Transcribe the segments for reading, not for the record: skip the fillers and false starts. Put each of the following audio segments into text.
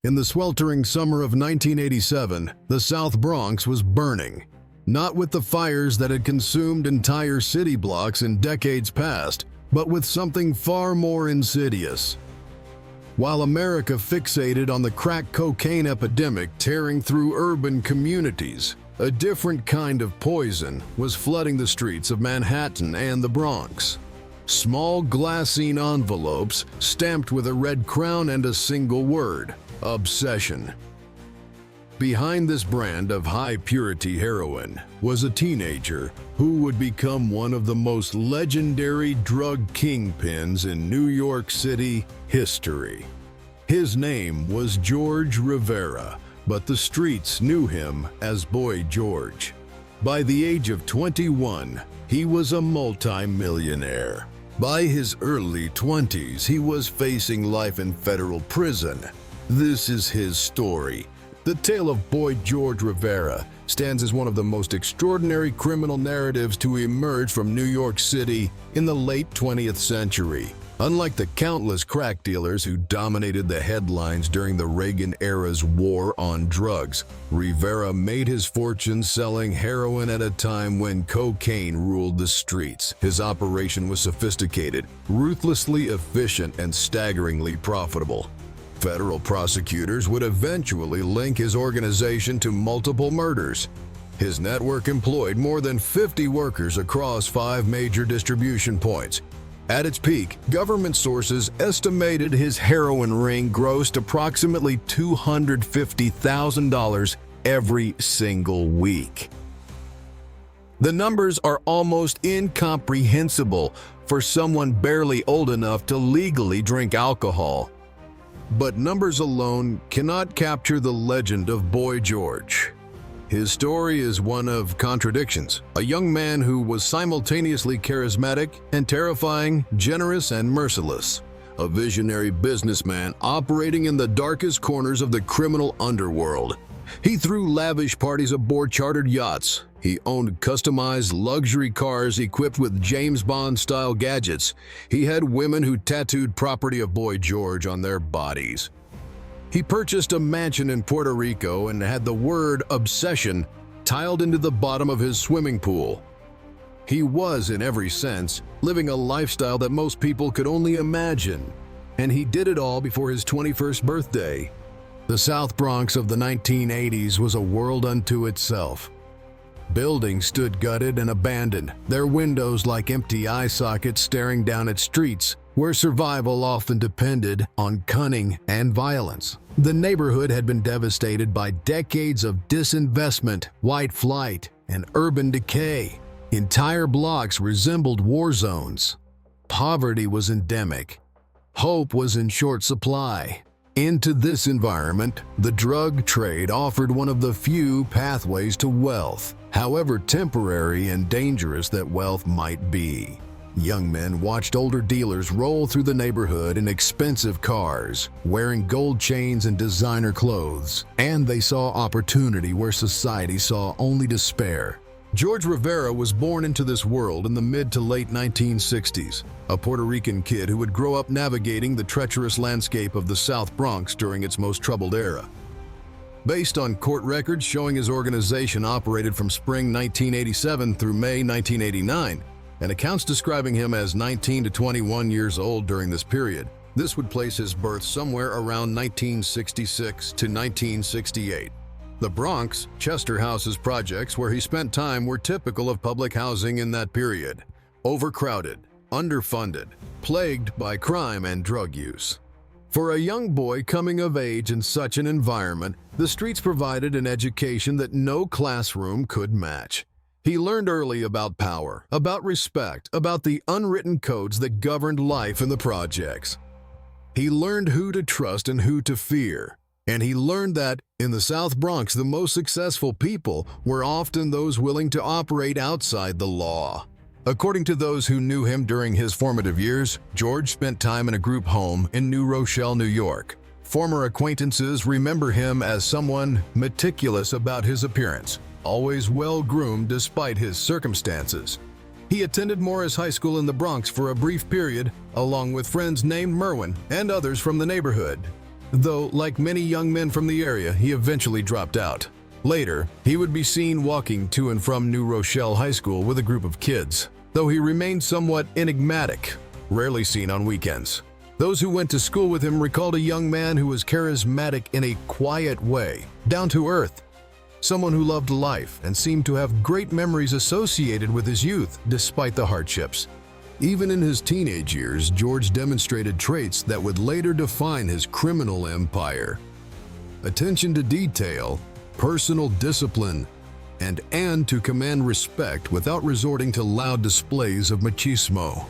In the sweltering summer of 1987, the South Bronx was burning. Not with the fires that had consumed entire city blocks in decades past, but with something far more insidious. While America fixated on the crack cocaine epidemic tearing through urban communities, a different kind of poison was flooding the streets of Manhattan and the Bronx. Small glassine envelopes stamped with a red crown and a single word: obsession. Behind this brand of high-purity heroin was a teenager who would become one of the most legendary drug kingpins in New York City history. His name was George Rivera, but the streets knew him as Boy George. By the age of 21, he was a multimillionaire. By his early 20s, he was facing life in federal prison. This is his story. The tale of Boy George Rivera stands as one of the most extraordinary criminal narratives to emerge from New York City in the late 20th century. Unlike the countless crack dealers who dominated the headlines during the Reagan-era's war on drugs, Rivera made his fortune selling heroin at a time when cocaine ruled the streets. His operation was sophisticated, ruthlessly efficient, and staggeringly profitable. Federal prosecutors would eventually link his organization to multiple murders. His network employed more than 50 workers across 5 major distribution points. At its peak, government sources estimated his heroin ring grossed approximately $250,000 every single week. The numbers are almost incomprehensible for someone barely old enough to legally drink alcohol. But numbers alone cannot capture the legend of Boy George. His story is one of contradictions. A young man who was simultaneously charismatic and terrifying, generous and merciless. A visionary businessman operating in the darkest corners of the criminal underworld. He threw lavish parties aboard chartered yachts. He owned customized luxury cars equipped with James Bond-style gadgets. He had women who tattooed property of Boy George on their bodies. He purchased a mansion in Puerto Rico and had the word obsession tiled into the bottom of his swimming pool. He was, in every sense, living a lifestyle that most people could only imagine. And he did it all before his 21st birthday. The South Bronx of the 1980s was a world unto itself. Buildings stood gutted and abandoned, their windows like empty eye sockets staring down at streets where survival often depended on cunning and violence. The neighborhood had been devastated by decades of disinvestment, white flight, and urban decay. Entire blocks resembled war zones. Poverty was endemic. Hope was in short supply. Into this environment, the drug trade offered one of the few pathways to wealth, however temporary and dangerous that wealth might be. Young men watched older dealers roll through the neighborhood in expensive cars, wearing gold chains and designer clothes, and they saw opportunity where society saw only despair. George Rivera was born into this world in the mid to late 1960s, a Puerto Rican kid who would grow up navigating the treacherous landscape of the South Bronx during its most troubled era. Based on court records showing his organization operated from spring 1987 through May 1989, and accounts describing him as 19 to 21 years old during this period, this would place his birth somewhere around 1966 to 1968. The Bronx, Chester House's projects where he spent time were typical of public housing in that period. Overcrowded, underfunded, plagued by crime and drug use. For a young boy coming of age in such an environment, the streets provided an education that no classroom could match. He learned early about power, about respect, about the unwritten codes that governed life in the projects. He learned who to trust and who to fear. And he learned that, in the South Bronx, the most successful people were often those willing to operate outside the law. According to those who knew him during his formative years, George spent time in a group home in New Rochelle, New York. Former acquaintances remember him as someone meticulous about his appearance, always well-groomed despite his circumstances. He attended Morris High School in the Bronx for a brief period, along with friends named Merwin and others from the neighborhood. though like many young men from the area, he eventually dropped out. Later, he would be seen walking to and from New Rochelle High School with a group of kids, though he remained somewhat enigmatic, rarely seen on weekends. Those who went to school with him recalled a young man who was charismatic in a quiet way, down to earth, someone who loved life and seemed to have great memories associated with his youth despite the hardships. Even in his teenage years, George demonstrated traits that would later define his criminal empire: attention to detail, personal discipline, and to command respect without resorting to loud displays of machismo.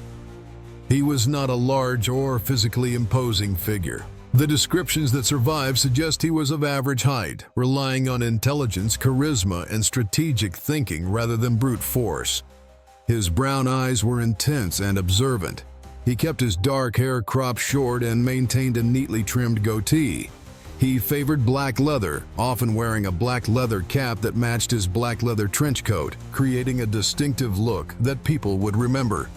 He was not a large or physically imposing figure. The descriptions that survive suggest he was of average height, relying on intelligence, charisma, and strategic thinking rather than brute force. His brown eyes were intense and observant. He kept his dark hair cropped short and maintained a neatly trimmed goatee. He favored black leather, often wearing a black leather cap that matched his black leather trench coat, creating a distinctive look that people would remember.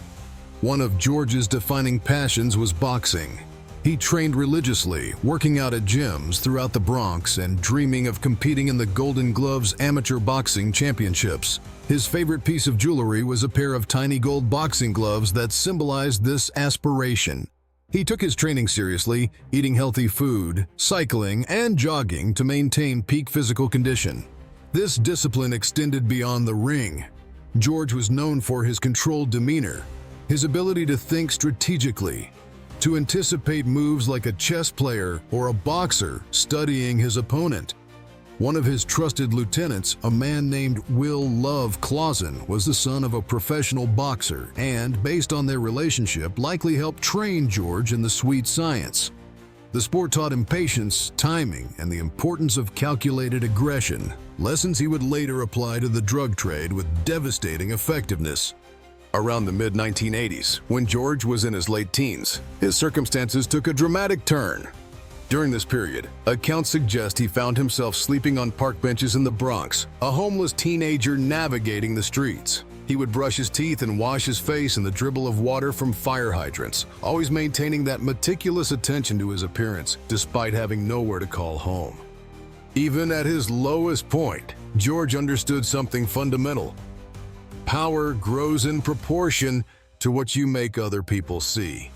One of George's defining passions was boxing. He trained religiously, working out at gyms throughout the Bronx and dreaming of competing in the Golden Gloves Amateur Boxing Championships. His favorite piece of jewelry was a pair of tiny gold boxing gloves that symbolized this aspiration. He took his training seriously, eating healthy food, cycling, and jogging to maintain peak physical condition. This discipline extended beyond the ring. George was known for his controlled demeanor, his ability to think strategically, to anticipate moves like a chess player or a boxer studying his opponent. One of his trusted lieutenants, a man named Will Love Clausen, was the son of a professional boxer and, based on their relationship, likely helped train George in the sweet science. The sport taught him patience, timing, and the importance of calculated aggression, lessons he would later apply to the drug trade with devastating effectiveness. Around the mid-1980s, when George was in his late teens, his circumstances took a dramatic turn. During this period, accounts suggest he found himself sleeping on park benches in the Bronx, a homeless teenager navigating the streets. He would brush his teeth and wash his face in the dribble of water from fire hydrants, always maintaining that meticulous attention to his appearance, despite having nowhere to call home. Even at his lowest point, George understood something fundamental. Power grows in proportion to what you make other people see.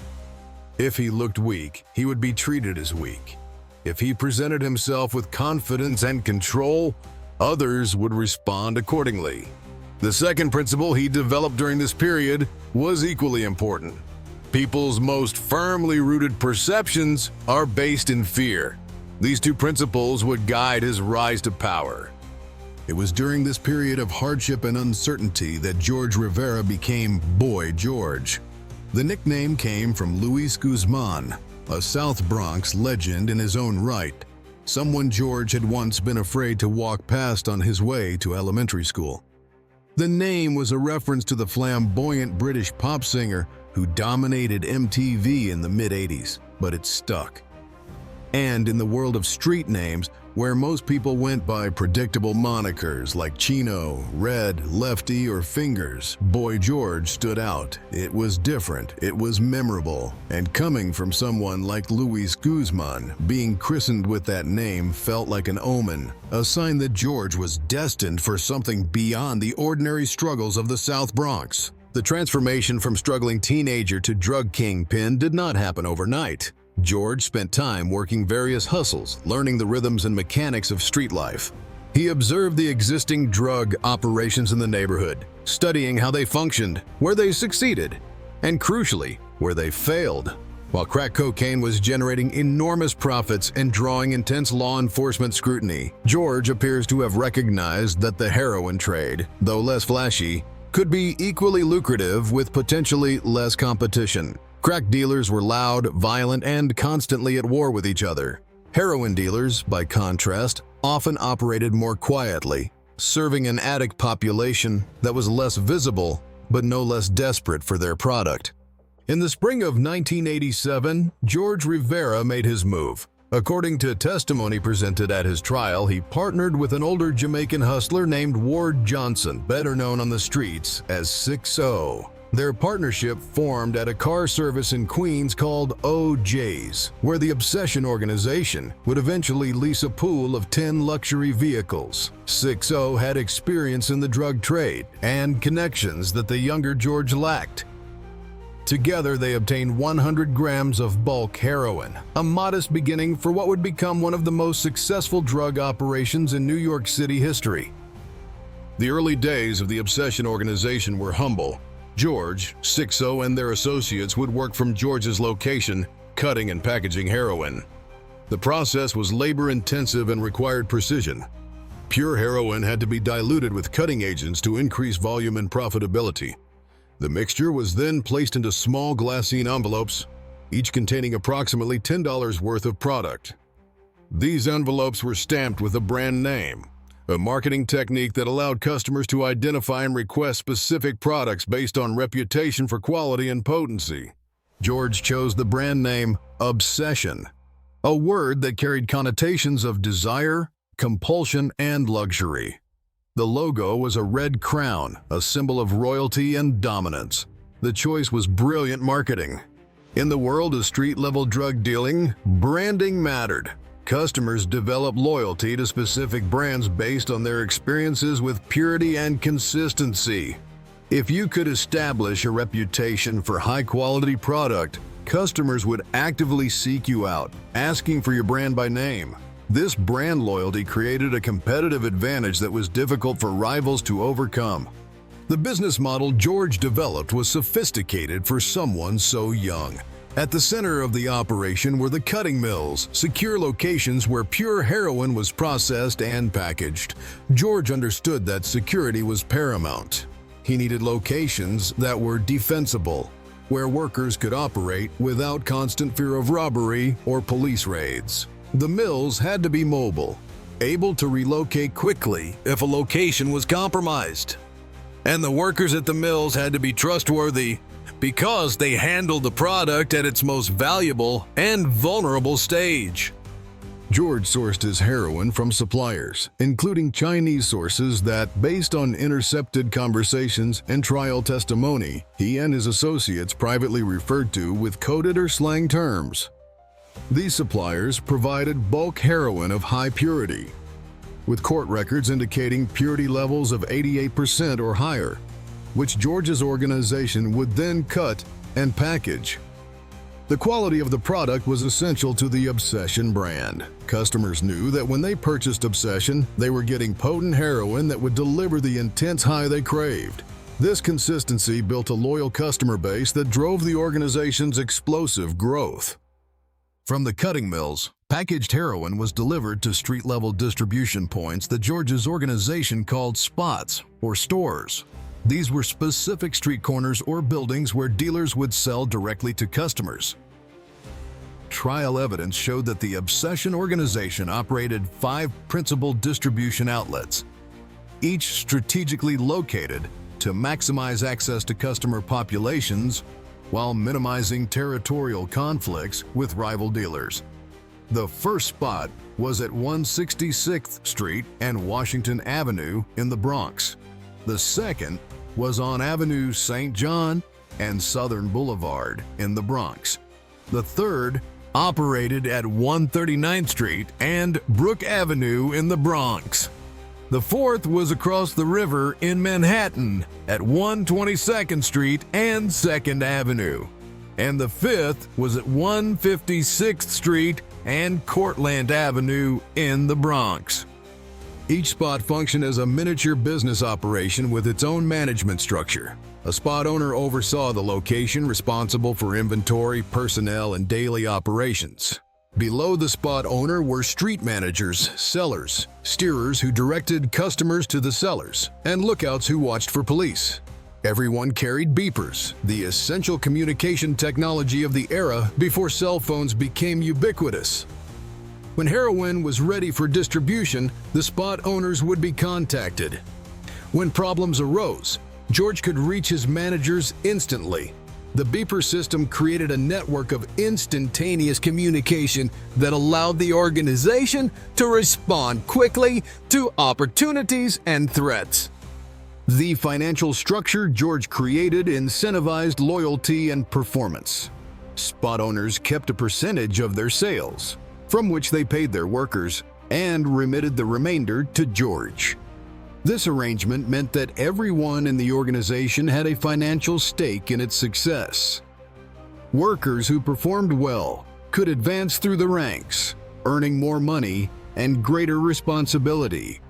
If he looked weak, he would be treated as weak. If he presented himself with confidence and control, others would respond accordingly. The second principle he developed during this period was equally important. People's most firmly rooted perceptions are based in fear. These two principles would guide his rise to power. It was during this period of hardship and uncertainty that George Rivera became Boy George. The nickname came from Luis Guzman, a South Bronx legend in his own right, someone George had once been afraid to walk past on his way to elementary school. The name was a reference to the flamboyant British pop singer who dominated MTV in the mid-80s, but it stuck. And in the world of street names, where most people went by predictable monikers like Chino, Red, Lefty, or Fingers, Boy George stood out. It was different, it was memorable, and coming from someone like Luis Guzman, being christened with that name felt like an omen, a sign that George was destined for something beyond the ordinary struggles of the South Bronx. The transformation from struggling teenager to drug kingpin did not happen overnight. George spent time working various hustles, learning the rhythms and mechanics of street life. He observed the existing drug operations in the neighborhood, studying how they functioned, where they succeeded, and crucially, where they failed. While crack cocaine was generating enormous profits and drawing intense law enforcement scrutiny, George appears to have recognized that the heroin trade, though less flashy, could be equally lucrative with potentially less competition. Crack dealers were loud, violent, and constantly at war with each other. Heroin dealers, by contrast, often operated more quietly, serving an addict population that was less visible but no less desperate for their product. In the spring of 1987, George Rivera made his move. According to testimony presented at his trial, he partnered with an older Jamaican hustler named Ward Johnson, better known on the streets as 6-0. Their partnership formed at a car service in Queens called OJ's, where the Obsession organization would eventually lease a pool of 10 luxury vehicles. 6O had experience in the drug trade and connections that the younger George lacked. Together, they obtained 100 grams of bulk heroin, a modest beginning for what would become one of the most successful drug operations in New York City history. The early days of the Obsession organization were humble. George, 6O, and their associates would work from George's location, cutting and packaging heroin. The process was labor-intensive and required precision. Pure heroin had to be diluted with cutting agents to increase volume and profitability. The mixture was then placed into small glassine envelopes, each containing approximately $10 worth of product. These envelopes were stamped with a brand name, a marketing technique that allowed customers to identify and request specific products based on reputation for quality and potency. George chose the brand name Obsession, a word that carried connotations of desire, compulsion, and luxury. The logo was a red crown, a symbol of royalty and dominance. The choice was brilliant marketing. In the world of street-level drug dealing, branding mattered. Customers develop loyalty to specific brands based on their experiences with purity and consistency. If you could establish a reputation for high-quality product, customers would actively seek you out, asking for your brand by name. This brand loyalty created a competitive advantage that was difficult for rivals to overcome. The business model George developed was sophisticated for someone so young. At the center of the operation were the cutting mills, secure locations where pure heroin was processed and packaged. George understood that security was paramount. He needed locations that were defensible, where workers could operate without constant fear of robbery or police raids. The mills had to be mobile, able to relocate quickly if a location was compromised. And the workers at the mills had to be trustworthy, because they handled the product at its most valuable and vulnerable stage. George sourced his heroin from suppliers, including Chinese sources that, based on intercepted conversations and trial testimony, he and his associates privately referred to with coded or slang terms. These suppliers provided bulk heroin of high purity, with court records indicating purity levels of 88% or higher, which George's organization would then cut and package. The quality of the product was essential to the Obsession brand. Customers knew that when they purchased Obsession, they were getting potent heroin that would deliver the intense high they craved. This consistency built a loyal customer base that drove the organization's explosive growth. From the cutting mills, packaged heroin was delivered to street-level distribution points that George's organization called spots or stores. These were specific street corners or buildings where dealers would sell directly to customers. Trial evidence showed that the Obsession organization operated 5 principal distribution outlets, each strategically located to maximize access to customer populations while minimizing territorial conflicts with rival dealers. The first spot was at 166th Street and Washington Avenue in the Bronx. The second was on Avenue St. John and Southern Boulevard in the Bronx. The third operated at 139th Street and Brook Avenue in the Bronx. The fourth was across the river in Manhattan at 122nd Street and 2nd Avenue. And the fifth was at 156th Street and Cortlandt Avenue in the Bronx. Each spot functioned as a miniature business operation with its own management structure. A spot owner oversaw the location, responsible for inventory, personnel, and daily operations. Below the spot owner were street managers, sellers, steerers who directed customers to the sellers, and lookouts who watched for police. Everyone carried beepers, the essential communication technology of the era before cell phones became ubiquitous. When heroin was ready for distribution, the spot owners would be contacted. When problems arose, George could reach his managers instantly. The beeper system created a network of instantaneous communication that allowed the organization to respond quickly to opportunities and threats. The financial structure George created incentivized loyalty and performance. Spot owners kept a percentage of their sales, from which they paid their workers, and remitted the remainder to George. This arrangement meant that everyone in the organization had a financial stake in its success. Workers who performed well could advance through the ranks, earning more money and greater responsibility.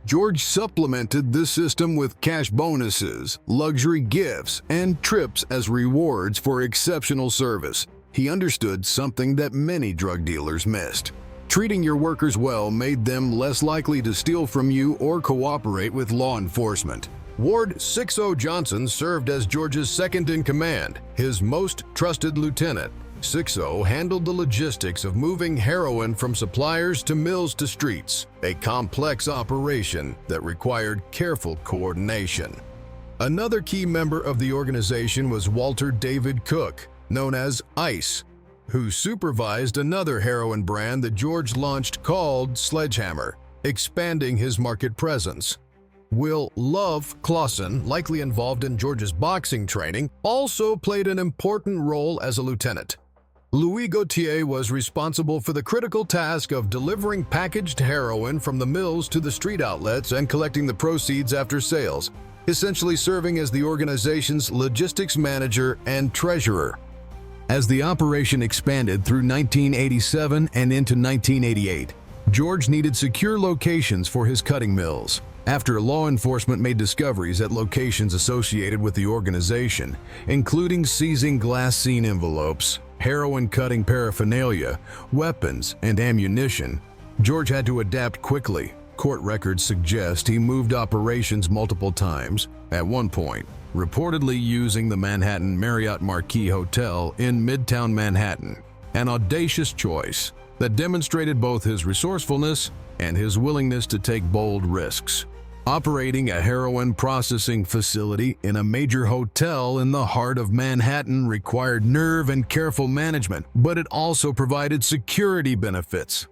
George supplemented this system with cash bonuses, luxury gifts, and trips as rewards for exceptional service. He understood something that many drug dealers missed. Treating your workers well made them less likely to steal from you or cooperate with law enforcement. Ward 60 Johnson served as George's second-in-command, his most trusted lieutenant. 60 handled the logistics of moving heroin from suppliers to mills to streets, a complex operation that required careful coordination. Another key member of the organization was Walter David Cook, known as ICE, who supervised another heroin brand that George launched called Sledgehammer, expanding his market presence. Will Love Clausen, likely involved in George's boxing training, also played an important role as a lieutenant. Louis Gauthier was responsible for the critical task of delivering packaged heroin from the mills to the street outlets and collecting the proceeds after sales, essentially serving as the organization's logistics manager and treasurer. As the operation expanded through 1987 and into 1988, George needed secure locations for his cutting mills. After law enforcement made discoveries at locations associated with the organization, including seizing glass-sealed envelopes, heroin-cutting paraphernalia, weapons, and ammunition, George had to adapt quickly. Court records suggest he moved operations multiple times, at one point, reportedly using the Manhattan Marriott Marquis Hotel in Midtown Manhattan, an audacious choice that demonstrated both his resourcefulness and his willingness to take bold risks. Operating a heroin processing facility in a major hotel in the heart of Manhattan required nerve and careful management, but it also provided security benefits.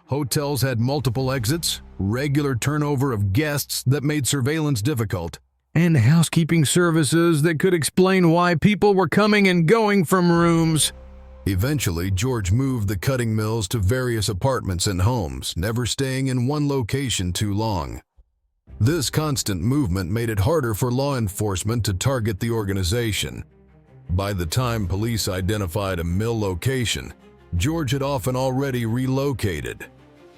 Hotels had multiple exits, regular turnover of guests that made surveillance difficult, and housekeeping services that could explain why people were coming and going from rooms. Eventually, George moved the cutting mills to various apartments and homes, never staying in one location too long. This constant movement made it harder for law enforcement to target the organization. By the time police identified a mill location, George had often already relocated.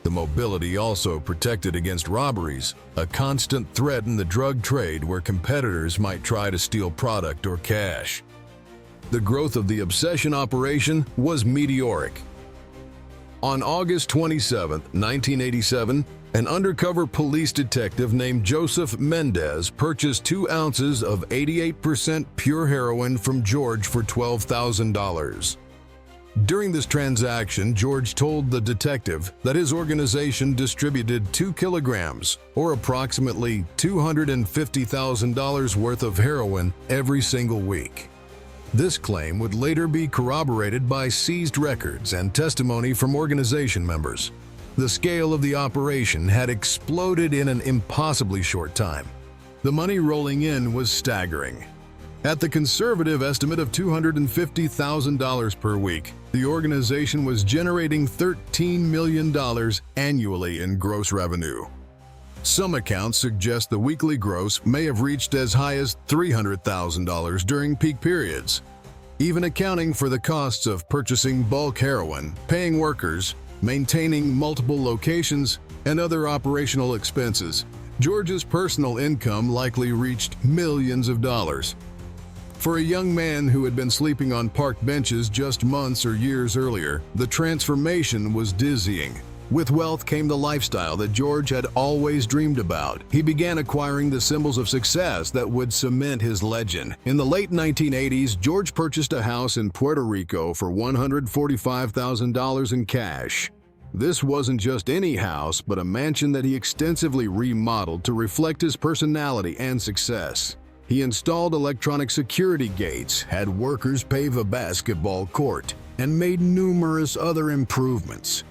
The mobility also protected against robberies, a constant threat in the drug trade where competitors might try to steal product or cash. The growth of the obsession operation was meteoric. On August 27, 1987, an undercover police detective named Joseph Mendez purchased 2 ounces of 88% pure heroin from George for $12,000. During this transaction, George told the detective that his organization distributed 2 kilograms, or approximately $250,000 worth of heroin every single week. This claim would later be corroborated by seized records and testimony from organization members. The scale of the operation had exploded in an impossibly short time. The money rolling in was staggering. At the conservative estimate of $250,000 per week, the organization was generating $13 million annually in gross revenue. Some accounts suggest the weekly gross may have reached as high as $300,000 during peak periods. Even accounting for the costs of purchasing bulk heroin, paying workers, maintaining multiple locations, and other operational expenses, George's personal income likely reached millions of dollars. For a young man who had been sleeping on park benches just months or years earlier, the transformation was dizzying. With wealth came the lifestyle that George had always dreamed about. He began acquiring the symbols of success that would cement his legend. In the late 1980s, George purchased a house in Puerto Rico for $145,000 in cash. This wasn't just any house, but a mansion that he extensively remodeled to reflect his personality and success. He installed electronic security gates, had workers pave a basketball court, and made numerous other improvements.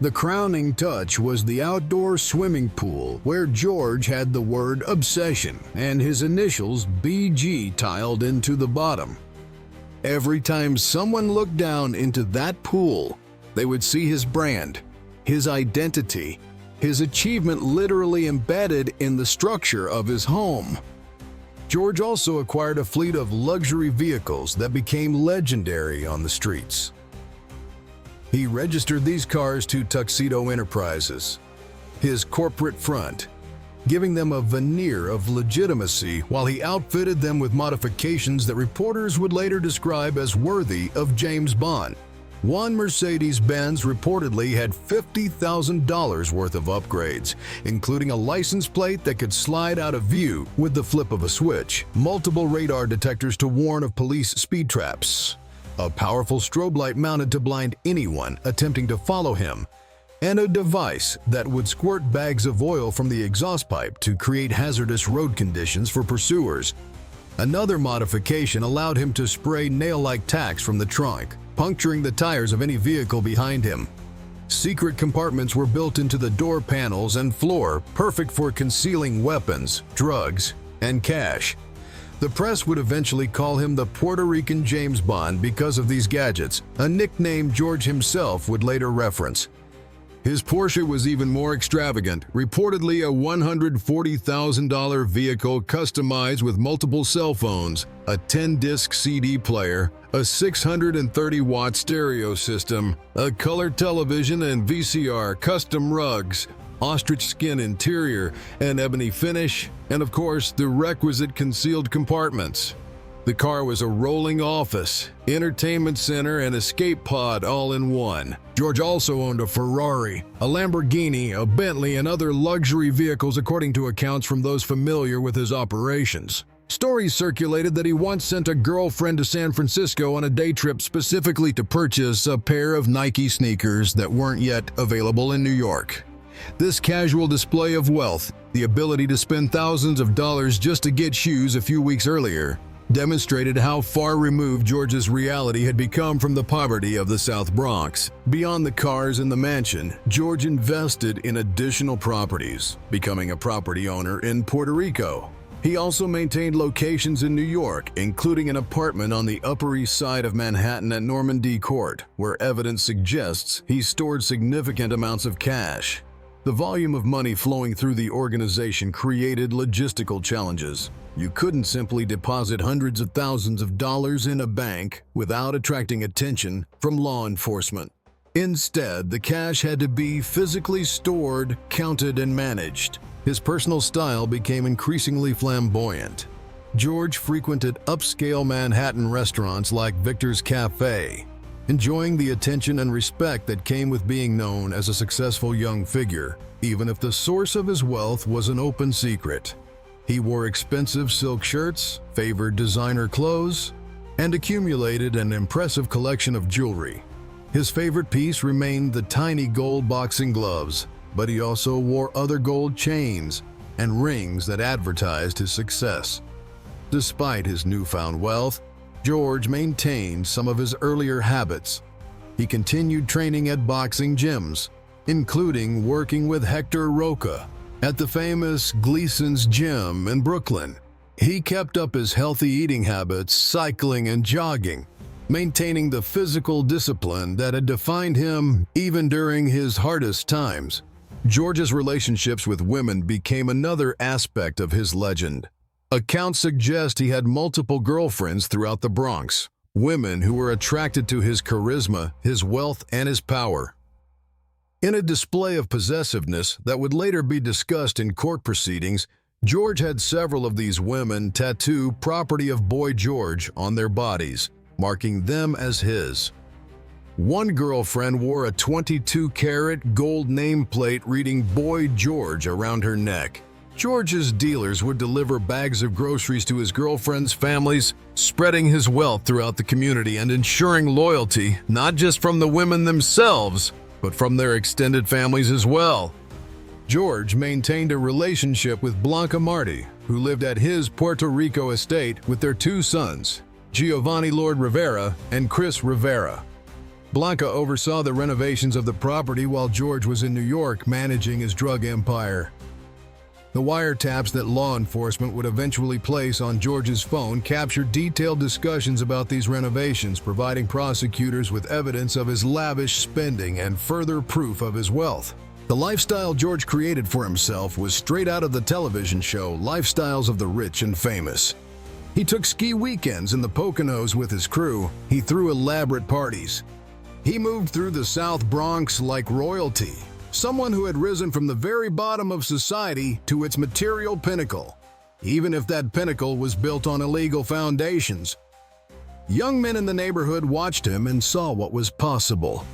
The crowning touch was the outdoor swimming pool where George had the word obsession and his initials BG tiled into the bottom. Every time someone looked down into that pool, they would see his brand, his identity, his achievement literally embedded in the structure of his home. George also acquired a fleet of luxury vehicles that became legendary on the streets. He registered these cars to Tuxedo Enterprises, his corporate front, giving them a veneer of legitimacy while he outfitted them with modifications that reporters would later describe as worthy of James Bond. One Mercedes-Benz reportedly had $50,000 worth of upgrades, including a license plate that could slide out of view with the flip of a switch, multiple radar detectors to warn of police speed traps, a powerful strobe light mounted to blind anyone attempting to follow him, and a device that would squirt bags of oil from the exhaust pipe to create hazardous road conditions for pursuers. Another modification allowed him to spray nail-like tacks from the trunk, puncturing the tires of any vehicle behind him. Secret compartments were built into the door panels and floor, perfect for concealing weapons, drugs, and cash. The press would eventually call him the Puerto Rican James Bond because of these gadgets, a nickname George himself would later reference. His Porsche was even more extravagant, reportedly a $140,000 vehicle customized with multiple cell phones, a 10-disc CD player, a 630-watt stereo system, a color television and VCR, custom rugs, ostrich skin interior, and ebony finish, and of course, the requisite concealed compartments. The car was a rolling office, entertainment center, and escape pod all in one. George also owned a Ferrari, a Lamborghini, a Bentley, and other luxury vehicles according to accounts from those familiar with his operations. Stories circulated that he once sent a girlfriend to San Francisco on a day trip specifically to purchase a pair of Nike sneakers that weren't yet available in New York. This casual display of wealth, the ability to spend thousands of dollars just to get shoes a few weeks earlier, demonstrated how far removed George's reality had become from the poverty of the South Bronx. Beyond the cars and the mansion, George invested in additional properties, becoming a property owner in Puerto Rico. He also maintained locations in New York, including an apartment on the Upper East Side of Manhattan at Normandy Court, where evidence suggests he stored significant amounts of cash. The volume of money flowing through the organization created logistical challenges. You couldn't simply deposit hundreds of thousands of dollars in a bank without attracting attention from law enforcement. Instead, the cash had to be physically stored, counted, and managed. His personal style became increasingly flamboyant. George frequented upscale Manhattan restaurants like Victor's Cafe, enjoying the attention and respect that came with being known as a successful young figure, even if the source of his wealth was an open secret. He wore expensive silk shirts, favored designer clothes, and accumulated an impressive collection of jewelry. His favorite piece remained the tiny gold boxing gloves, but he also wore other gold chains and rings that advertised his success. Despite his newfound wealth, George maintained some of his earlier habits. He continued training at boxing gyms, including working with Hector Roca at the famous Gleason's Gym in Brooklyn. He kept up his healthy eating habits, cycling and jogging, maintaining the physical discipline that had defined him even during his hardest times. George's relationships with women became another aspect of his legend. Accounts suggest he had multiple girlfriends throughout the Bronx, women who were attracted to his charisma, his wealth, and his power. In a display of possessiveness that would later be discussed in court proceedings, George had several of these women tattoo "Property of Boy George" on their bodies, marking them as his. One girlfriend wore a 22-karat gold nameplate reading "Boy George" around her neck. George's dealers would deliver bags of groceries to his girlfriends' families, spreading his wealth throughout the community and ensuring loyalty not just from the women themselves, but from their extended families as well. George maintained a relationship with Blanca Marti, who lived at his Puerto Rico estate with their two sons, Giovanni Lord Rivera and Chris Rivera. Blanca oversaw the renovations of the property while George was in New York managing his drug empire. The wiretaps that law enforcement would eventually place on George's phone captured detailed discussions about these renovations, providing prosecutors with evidence of his lavish spending and further proof of his wealth. The lifestyle George created for himself was straight out of the television show Lifestyles of the Rich and Famous. He took ski weekends in the Poconos with his crew. He threw elaborate parties. He moved through the South Bronx like royalty, someone who had risen from the very bottom of society to its material pinnacle, even if that pinnacle was built on illegal foundations. Young men in the neighborhood watched him and saw what was possible.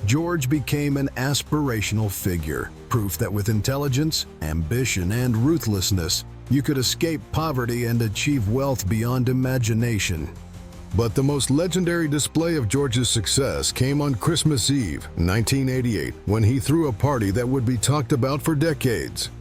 George became an aspirational figure, proof that with intelligence, ambition, and ruthlessness, you could escape poverty and achieve wealth beyond imagination. But the most legendary display of George's success came on Christmas Eve, 1988, when he threw a party that would be talked about for decades.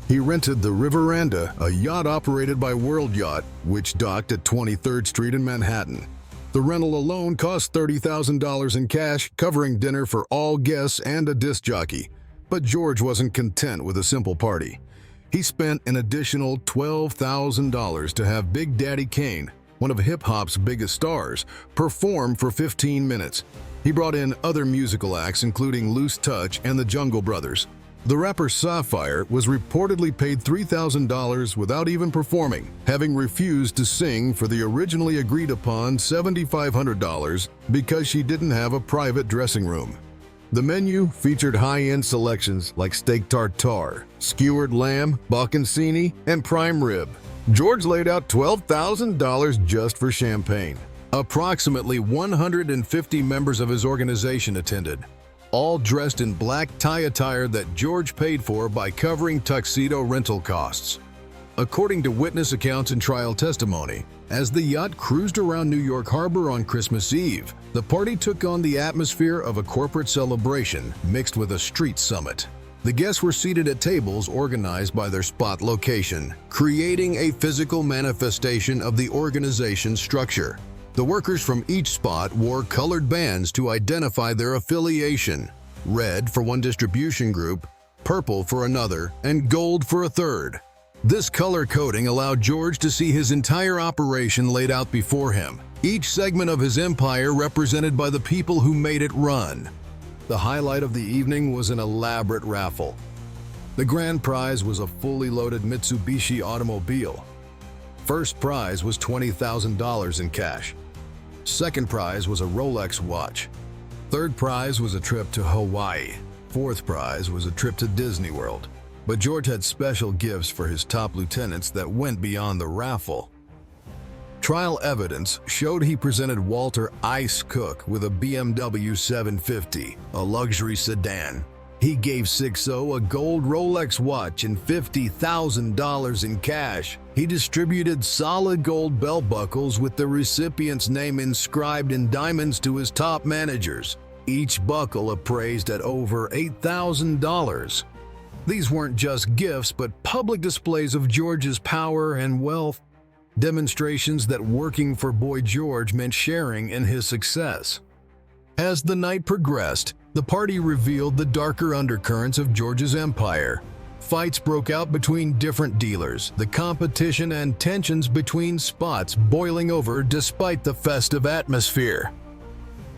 He rented the Riveranda, a yacht operated by World Yacht, which docked at 23rd Street in Manhattan. The rental alone cost $30,000 in cash, covering dinner for all guests and a disc jockey. But George wasn't content with a simple party. He spent an additional $12,000 to have Big Daddy Kane, one of hip-hop's biggest stars, perform for 15 minutes. He brought in other musical acts including Loose Touch and the Jungle Brothers. The rapper Sapphire was reportedly paid $3,000 without even performing, having refused to sing for the originally agreed-upon $7,500 because she didn't have a private dressing room. The menu featured high-end selections like steak tartare, skewered lamb, bocconcini, and prime rib. George laid out $12,000 just for champagne. Approximately 150 members of his organization attended, all dressed in black tie attire that George paid for by covering tuxedo rental costs. According to witness accounts and trial testimony, as the yacht cruised around New York Harbor on Christmas Eve, the party took on the atmosphere of a corporate celebration mixed with a street summit. The guests were seated at tables organized by their spot location, creating a physical manifestation of the organization's structure. The workers from each spot wore colored bands to identify their affiliation: red for one distribution group, purple for another, and gold for a third. This color coding allowed George to see his entire operation laid out before him, each segment of his empire represented by the people who made it run. The highlight of the evening was an elaborate raffle. The grand prize was a fully loaded Mitsubishi automobile. First prize was $20,000 in cash. Second prize was a Rolex watch. Third prize was a trip to Hawaii. Fourth prize was a trip to Disney World. But George had special gifts for his top lieutenants that went beyond the raffle. Trial evidence showed he presented Walter Ice Cook with a BMW 750, a luxury sedan. He gave Sixo a gold Rolex watch and $50,000 in cash. He distributed solid gold belt buckles with the recipient's name inscribed in diamonds to his top managers, each buckle appraised at over $8,000. These weren't just gifts, but public displays of George's power and wealth, demonstrations that working for Boy George meant sharing in his success. As the night progressed, the party revealed the darker undercurrents of George's empire. Fights broke out between different dealers, the competition and tensions between spots boiling over despite the festive atmosphere.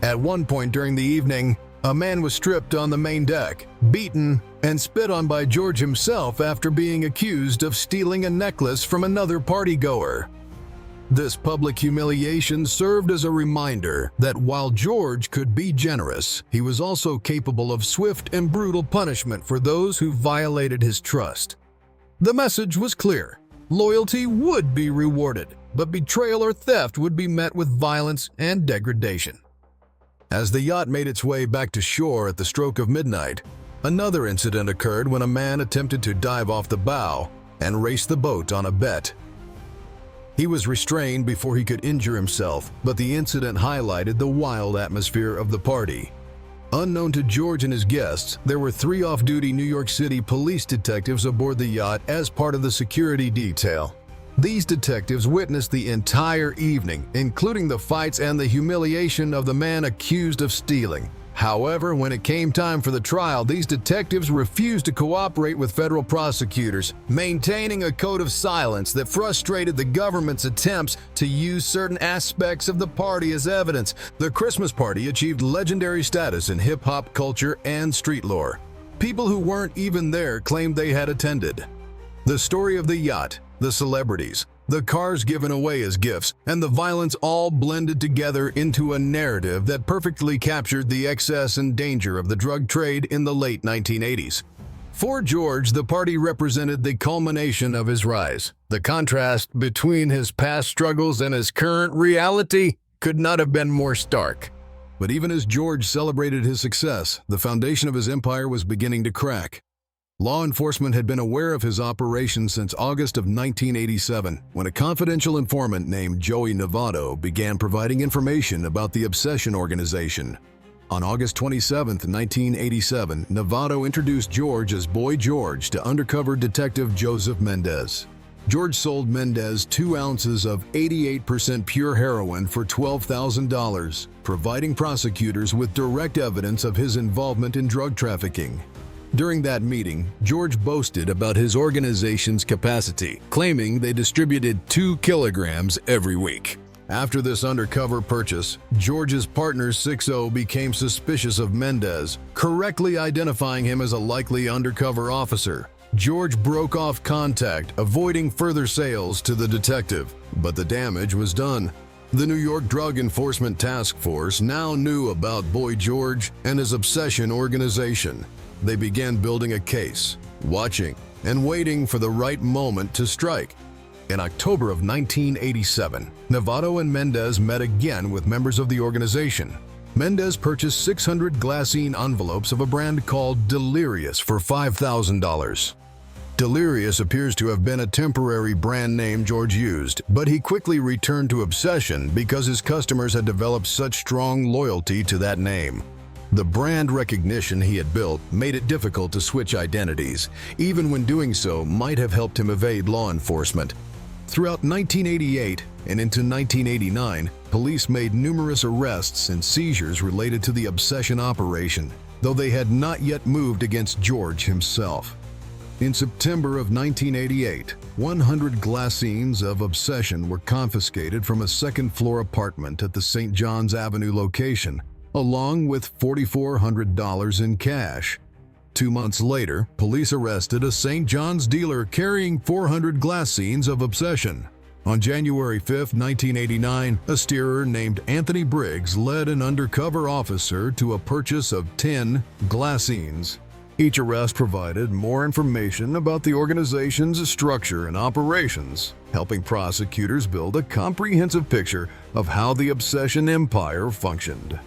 At one point during the evening, a man was stripped on the main deck, beaten, and spit on by George himself after being accused of stealing a necklace from another partygoer. This public humiliation served as a reminder that while George could be generous, he was also capable of swift and brutal punishment for those who violated his trust. The message was clear: loyalty would be rewarded, but betrayal or theft would be met with violence and degradation. As the yacht made its way back to shore at the stroke of midnight, another incident occurred when a man attempted to dive off the bow and race the boat on a bet. He was restrained before he could injure himself, but the incident highlighted the wild atmosphere of the party. Unknown to George and his guests, there were 3 off-duty New York City police detectives aboard the yacht as part of the security detail. These detectives witnessed the entire evening, including the fights and the humiliation of the man accused of stealing. However, when it came time for the trial, these detectives refused to cooperate with federal prosecutors, maintaining a code of silence that frustrated the government's attempts to use certain aspects of the party as evidence. The Christmas party achieved legendary status in hip-hop culture and street lore. People who weren't even there claimed they had attended. The story of the yacht, the celebrities, the cars given away as gifts, and the violence all blended together into a narrative that perfectly captured the excess and danger of the drug trade in the late 1980s. For George, the party represented the culmination of his rise. The contrast between his past struggles and his current reality could not have been more stark. But even as George celebrated his success, the foundation of his empire was beginning to crack. Law enforcement had been aware of his operations since August of 1987, when a confidential informant named Joey Novato began providing information about the Obsession organization. On August 27, 1987, Novato introduced George as Boy George to undercover detective Joseph Mendez. George sold Mendez 2 ounces of 88% pure heroin for $12,000, providing prosecutors with direct evidence of his involvement in drug trafficking. During that meeting, George boasted about his organization's capacity, claiming they distributed 2 kilograms every week. After this undercover purchase, George's partner 6-0 became suspicious of Mendez, correctly identifying him as a likely undercover officer. George broke off contact, avoiding further sales to the detective, but the damage was done. The New York Drug Enforcement Task Force now knew about Boy George and his Obsession organization. They began building a case, watching and waiting for the right moment to strike. In October of 1987, Novato and Mendez met again with members of the organization. Mendez purchased 600 glassine envelopes of a brand called Delirious for $5,000. Delirious appears to have been a temporary brand name George used, but he quickly returned to Obsession because his customers had developed such strong loyalty to that name. The brand recognition he had built made it difficult to switch identities, even when doing so might have helped him evade law enforcement. Throughout 1988 and into 1989, police made numerous arrests and seizures related to the Obsession operation, though they had not yet moved against George himself. In September of 1988, 100 glassines of Obsession were confiscated from a second-floor apartment at the St. John's Avenue location, along with $4,400 in cash. 2 months later, police arrested a St. John's dealer carrying 400 glassines of Obsession. On January 5, 1989, a steerer named Anthony Briggs led an undercover officer to a purchase of 10 glassines. Each arrest provided more information about the organization's structure and operations, helping prosecutors build a comprehensive picture of how the Obsession empire functioned.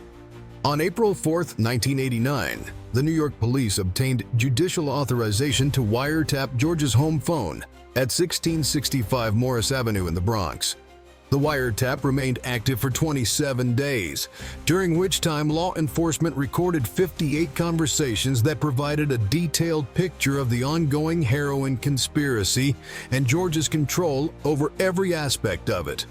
On April 4, 1989, the New York police obtained judicial authorization to wiretap George's home phone at 1665 Morris Avenue in the Bronx. The wiretap remained active for 27 days, during which time law enforcement recorded 58 conversations that provided a detailed picture of the ongoing heroin conspiracy and George's control over every aspect of it.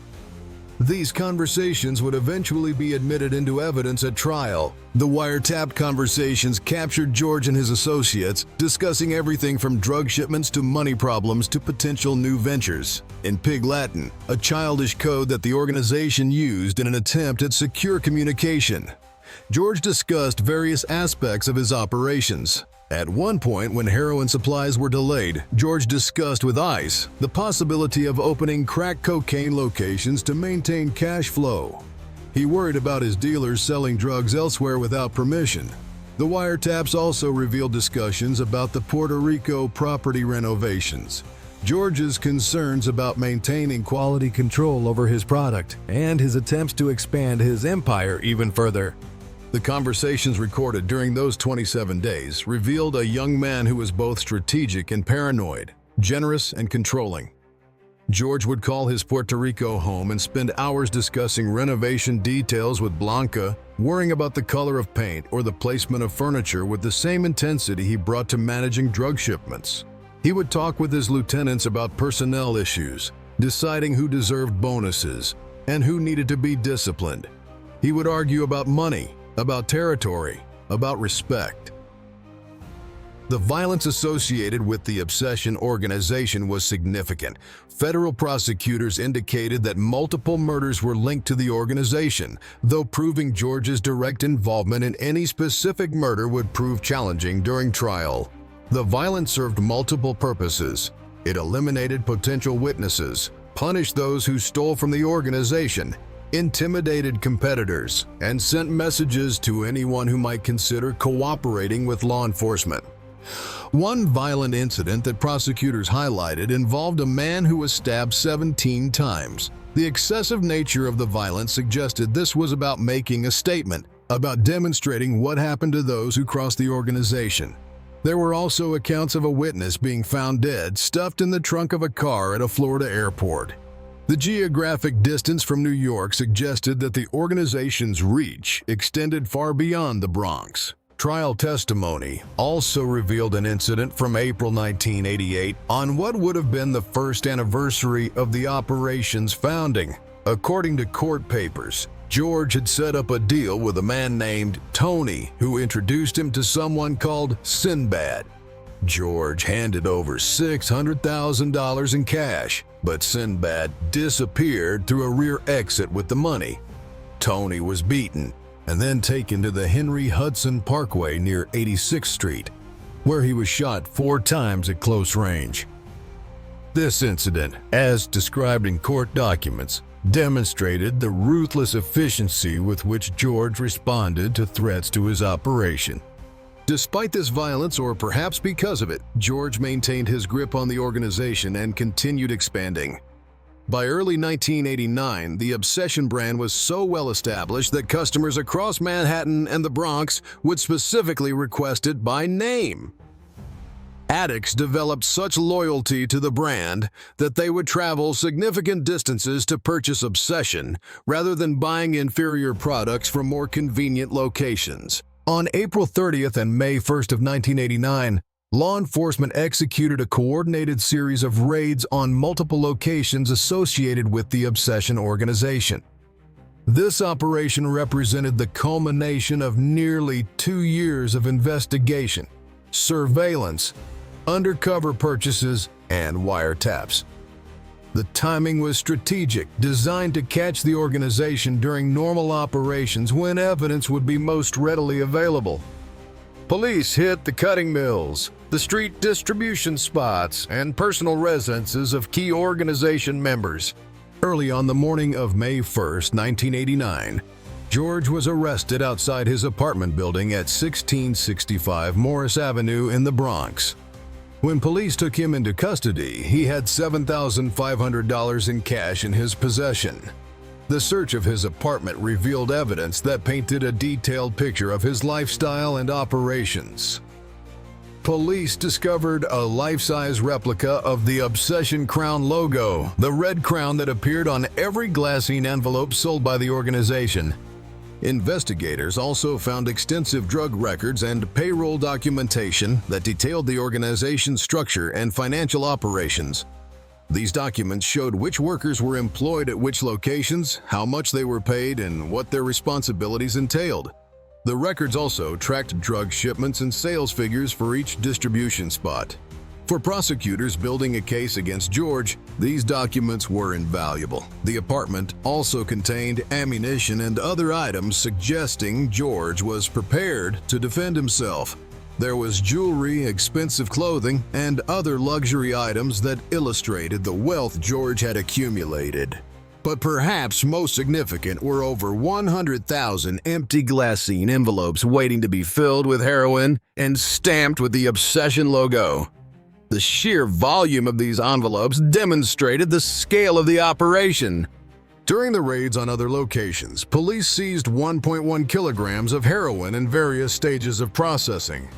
These conversations would eventually be admitted into evidence at trial. The wiretapped conversations captured George and his associates discussing everything from drug shipments to money problems to potential new ventures. In Pig Latin, a childish code that the organization used in an attempt at secure communication. George discussed various aspects of his operations. At one point, when heroin supplies were delayed, George discussed with ICE the possibility of opening crack cocaine locations to maintain cash flow. He worried about his dealers selling drugs elsewhere without permission. The wiretaps also revealed discussions about the Puerto Rico property renovations, George's concerns about maintaining quality control over his product, and his attempts to expand his empire even further. The conversations recorded during those 27 days revealed a young man who was both strategic and paranoid, generous and controlling. George would call his Puerto Rico home and spend hours discussing renovation details with Blanca, worrying about the color of paint or the placement of furniture with the same intensity he brought to managing drug shipments. He would talk with his lieutenants about personnel issues, deciding who deserved bonuses and who needed to be disciplined. He would argue about money, about territory, about respect. The violence associated with the Obsession organization was significant. Federal prosecutors indicated that multiple murders were linked to the organization, though proving George's direct involvement in any specific murder would prove challenging during trial. The violence served multiple purposes. It eliminated potential witnesses, punished those who stole from the organization, intimidated competitors, and sent messages to anyone who might consider cooperating with law enforcement. One violent incident that prosecutors highlighted involved a man who was stabbed 17 times. The excessive nature of the violence suggested this was about making a statement, about demonstrating what happened to those who crossed the organization. There were also accounts of a witness being found dead, stuffed in the trunk of a car at a Florida airport. The geographic distance from New York suggested that the organization's reach extended far beyond the Bronx. Trial testimony also revealed an incident from April 1988 on what would have been the first anniversary of the operation's founding. According to court papers, George had set up a deal with a man named Tony, who introduced him to someone called Sinbad. George handed over $600,000 in cash, but Sinbad disappeared through a rear exit with the money. Tony was beaten and then taken to the Henry Hudson Parkway near 86th Street, where he was shot 4 times at close range. This incident, as described in court documents, demonstrated the ruthless efficiency with which George responded to threats to his operation. Despite this violence, or perhaps because of it, George maintained his grip on the organization and continued expanding. By early 1989, the Obsession brand was so well established that customers across Manhattan and the Bronx would specifically request it by name. Addicts developed such loyalty to the brand that they would travel significant distances to purchase Obsession rather than buying inferior products from more convenient locations. On April 30th and May 1st of 1989, law enforcement executed a coordinated series of raids on multiple locations associated with the Obsession organization. This operation represented the culmination of nearly 2 years of investigation, surveillance, undercover purchases, and wiretaps. The timing was strategic, designed to catch the organization during normal operations when evidence would be most readily available. Police hit the cutting mills, the street distribution spots, and personal residences of key organization members. Early on the morning of May 1st, 1989, George was arrested outside his apartment building at 1665 Morris Avenue in the Bronx. When police took him into custody, he had $7,500 in cash in his possession. The search of his apartment revealed evidence that painted a detailed picture of his lifestyle and operations. Police discovered a life-size replica of the Obsession Crown logo, the red crown that appeared on every glassine envelope sold by the organization. Investigators also found extensive drug records and payroll documentation that detailed the organization's structure and financial operations. These documents showed which workers were employed at which locations, how much they were paid, and what their responsibilities entailed. The records also tracked drug shipments and sales figures for each distribution spot. For prosecutors building a case against George, these documents were invaluable. The apartment also contained ammunition and other items suggesting George was prepared to defend himself. There was jewelry, expensive clothing, and other luxury items that illustrated the wealth George had accumulated. But perhaps most significant were over 100,000 empty glassine envelopes waiting to be filled with heroin and stamped with the Obsession logo. The sheer volume of these envelopes demonstrated the scale of the operation. During the raids on other locations, police seized 1.1 kilograms of heroin in various stages of processing.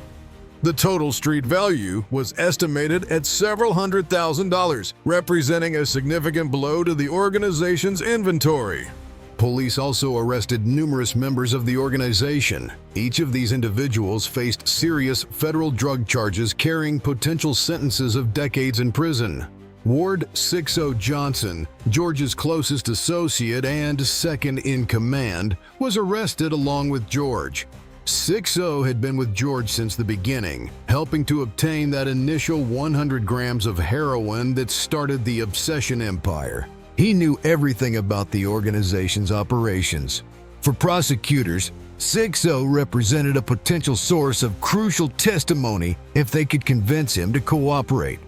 The total street value was estimated at several $100,000, representing a significant blow to the organization's inventory. Police also arrested numerous members of the organization. Each of these individuals faced serious federal drug charges carrying potential sentences of decades in prison. Ward 60 Johnson, George's closest associate and second in command, was arrested along with George. 60 had been with George since the beginning, helping to obtain that initial 100 grams of heroin that started the obsession empire. He knew everything about the organization's operations. For prosecutors, 60 represented a potential source of crucial testimony if they could convince him to cooperate.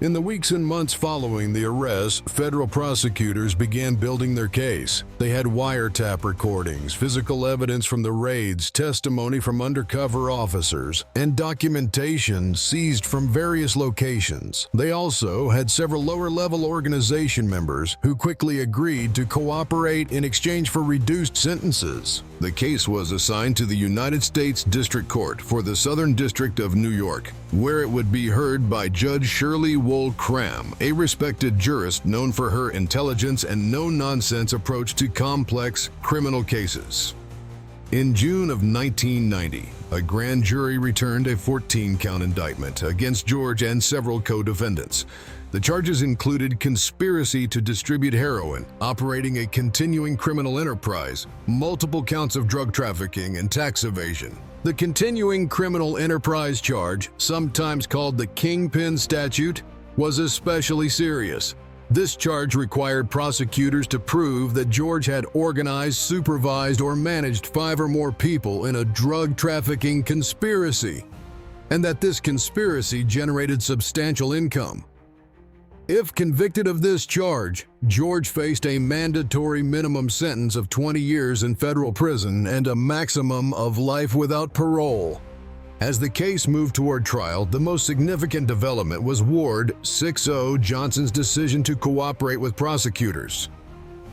In the weeks and months following the arrest, federal prosecutors began building their case. They had wiretap recordings, physical evidence from the raids, testimony from undercover officers, and documentation seized from various locations. They also had several lower-level organization members who quickly agreed to cooperate in exchange for reduced sentences. The case was assigned to the United States District Court for the Southern District of New York, where it would be heard by Judge Shirley Wohl-Cram, a respected jurist known for her intelligence and no-nonsense approach to complex criminal cases. In June of 1990, a grand jury returned a 14-count indictment against George and several co-defendants. The charges included conspiracy to distribute heroin, operating a continuing criminal enterprise, multiple counts of drug trafficking, and tax evasion. The continuing criminal enterprise charge, sometimes called the kingpin statute, was especially serious. This charge required prosecutors to prove that George had organized, supervised, or managed 5 or more people in a drug trafficking conspiracy, and that this conspiracy generated substantial income. If convicted of this charge, George faced a mandatory minimum sentence of 20 years in federal prison and a maximum of life without parole. As the case moved toward trial, the most significant development was Ward 60 Johnson's decision to cooperate with prosecutors.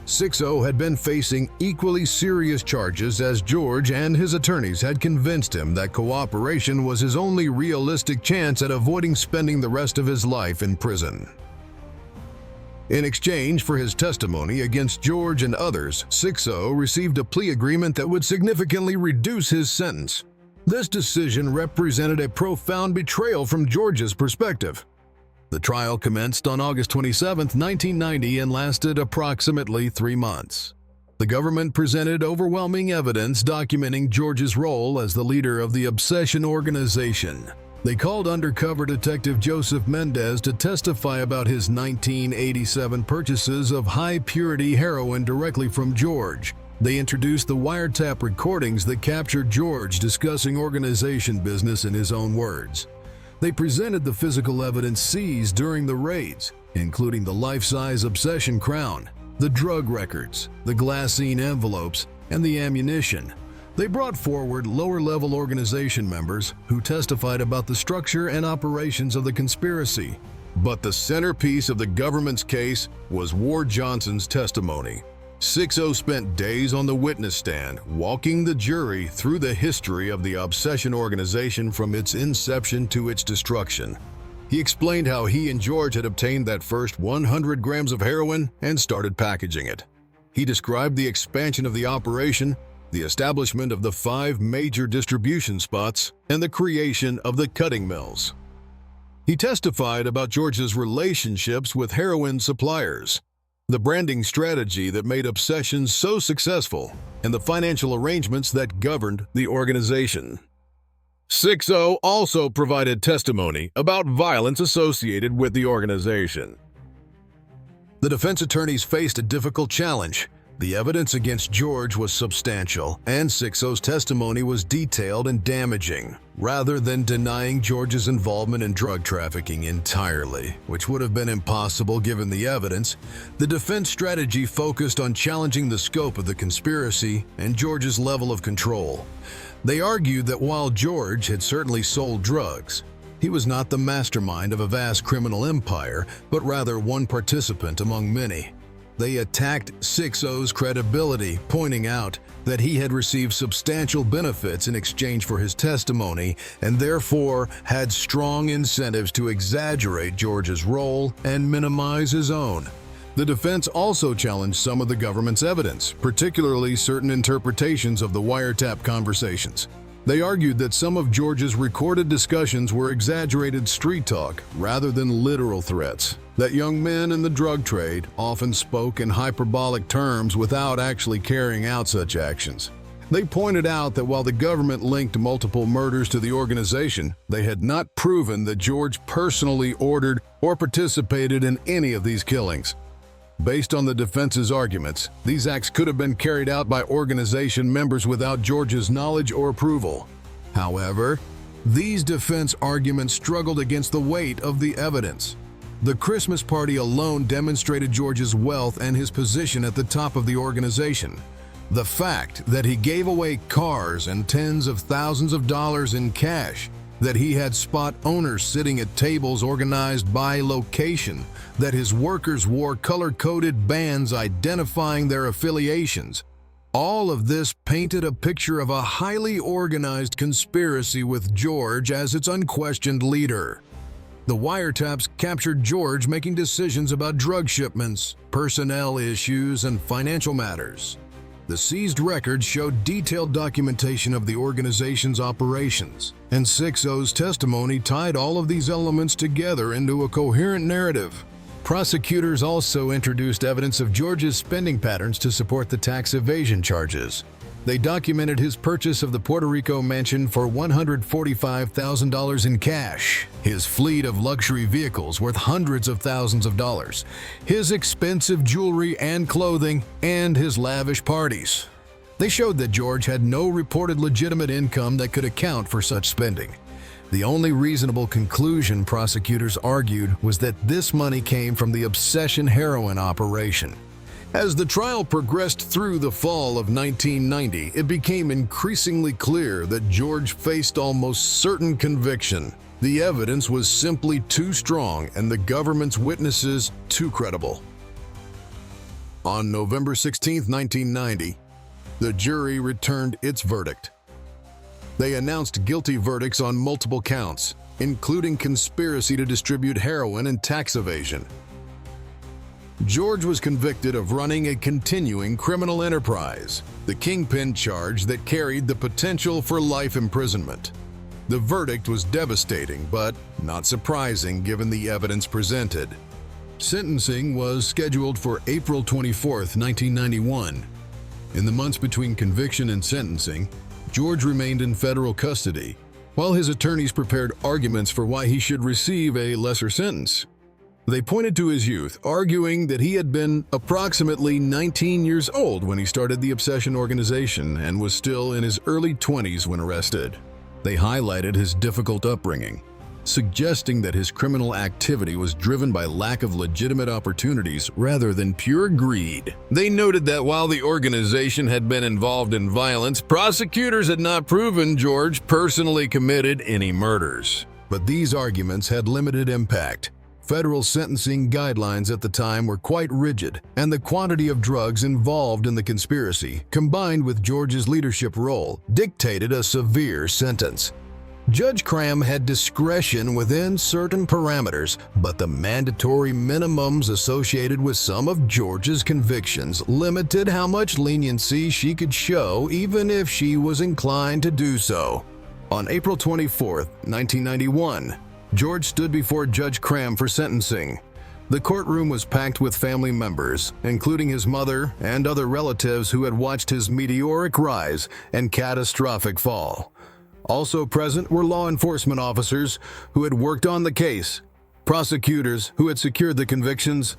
60 had been facing equally serious charges as George and his attorneys had convinced him that cooperation was his only realistic chance at avoiding spending the rest of his life in prison. In exchange for his testimony against George and others, 60 received a plea agreement that would significantly reduce his sentence. This decision represented a profound betrayal from George's perspective. The trial commenced on August 27, 1990 and lasted approximately 3 months. The government presented overwhelming evidence documenting George's role as the leader of the obsession organization. They called undercover detective Joseph Mendez to testify about his 1987 purchases of high-purity heroin directly from George. They introduced the wiretap recordings that captured George discussing organization business in his own words. They presented the physical evidence seized during the raids, including the life-size obsession crown, the drug records, the glassine envelopes, and the ammunition. They brought forward lower-level organization members who testified about the structure and operations of the conspiracy. But the centerpiece of the government's case was Ward Johnson's testimony. 60 spent days on the witness stand, walking the jury through the history of the obsession organization from its inception to its destruction. He explained how he and George had obtained that first 100 grams of heroin and started packaging it. He described the expansion of the operation, the establishment of the 5 major distribution spots, and the creation of the cutting mills. He testified about George's relationships with heroin suppliers, the branding strategy that made obsession so successful, and the financial arrangements that governed the organization. 60 also provided testimony about violence associated with the organization. The defense attorneys faced a difficult challenge. The evidence against George was substantial, and 60's testimony was detailed and damaging, rather than denying George's involvement in drug trafficking entirely, which would have been impossible given the evidence. The defense strategy focused on challenging the scope of the conspiracy and George's level of control. They argued that while George had certainly sold drugs, he was not the mastermind of a vast criminal empire, but rather one participant among many. They attacked 60's credibility, pointing out that he had received substantial benefits in exchange for his testimony and therefore had strong incentives to exaggerate George's role and minimize his own. The defense also challenged some of the government's evidence, particularly certain interpretations of the wiretap conversations. They argued that some of George's recorded discussions were exaggerated street talk rather than literal threats, that young men in the drug trade often spoke in hyperbolic terms without actually carrying out such actions. They pointed out that while the government linked multiple murders to the organization, they had not proven that George personally ordered or participated in any of these killings. Based on the defense's arguments, these acts could have been carried out by organization members without George's knowledge or approval. However, these defense arguments struggled against the weight of the evidence. The Christmas party alone demonstrated George's wealth and his position at the top of the organization. The fact that he gave away cars and tens of thousands of dollars in cash, that he had spot owners sitting at tables organized by location, that his workers wore color-coded bands identifying their affiliations. All of this painted a picture of a highly organized conspiracy with George as its unquestioned leader. The wiretaps captured George making decisions about drug shipments, personnel issues, and financial matters. The seized records showed detailed documentation of the organization's operations, and 6-0's testimony tied all of these elements together into a coherent narrative. Prosecutors also introduced evidence of George's spending patterns to support the tax evasion charges. They documented his purchase of the Puerto Rico mansion for $145,000 in cash, his fleet of luxury vehicles worth hundreds of thousands of dollars, his expensive jewelry and clothing, and his lavish parties. They showed that George had no reported legitimate income that could account for such spending. The only reasonable conclusion prosecutors argued was that this money came from the obsession heroin operation. As the trial progressed through the fall of 1990, it became increasingly clear that George faced almost certain conviction. The evidence was simply too strong and the government's witnesses too credible. On November 16, 1990, the jury returned its verdict. They announced guilty verdicts on multiple counts, including conspiracy to distribute heroin and tax evasion. George was convicted of running a continuing criminal enterprise, the kingpin charge that carried the potential for life imprisonment. The verdict was devastating, but not surprising given the evidence presented. Sentencing was scheduled for April 24, 1991. In the months between conviction and sentencing, George remained in federal custody, while his attorneys prepared arguments for why he should receive a lesser sentence. They pointed to his youth, arguing that he had been approximately 19 years old when he started the Obsession organization and was still in his early 20s when arrested. They highlighted his difficult upbringing, suggesting that his criminal activity was driven by lack of legitimate opportunities rather than pure greed. They noted that while the organization had been involved in violence, prosecutors had not proven George personally committed any murders. But these arguments had limited impact. Federal sentencing guidelines at the time were quite rigid, and the quantity of drugs involved in the conspiracy, combined with George's leadership role, dictated a severe sentence. Judge Cram had discretion within certain parameters, but the mandatory minimums associated with some of George's convictions limited how much leniency she could show, even if she was inclined to do so. On April 24, 1991, George stood before Judge Cram for sentencing. The courtroom was packed with family members, including his mother and other relatives who had watched his meteoric rise and catastrophic fall. Also present were law enforcement officers who had worked on the case, prosecutors who had secured the convictions,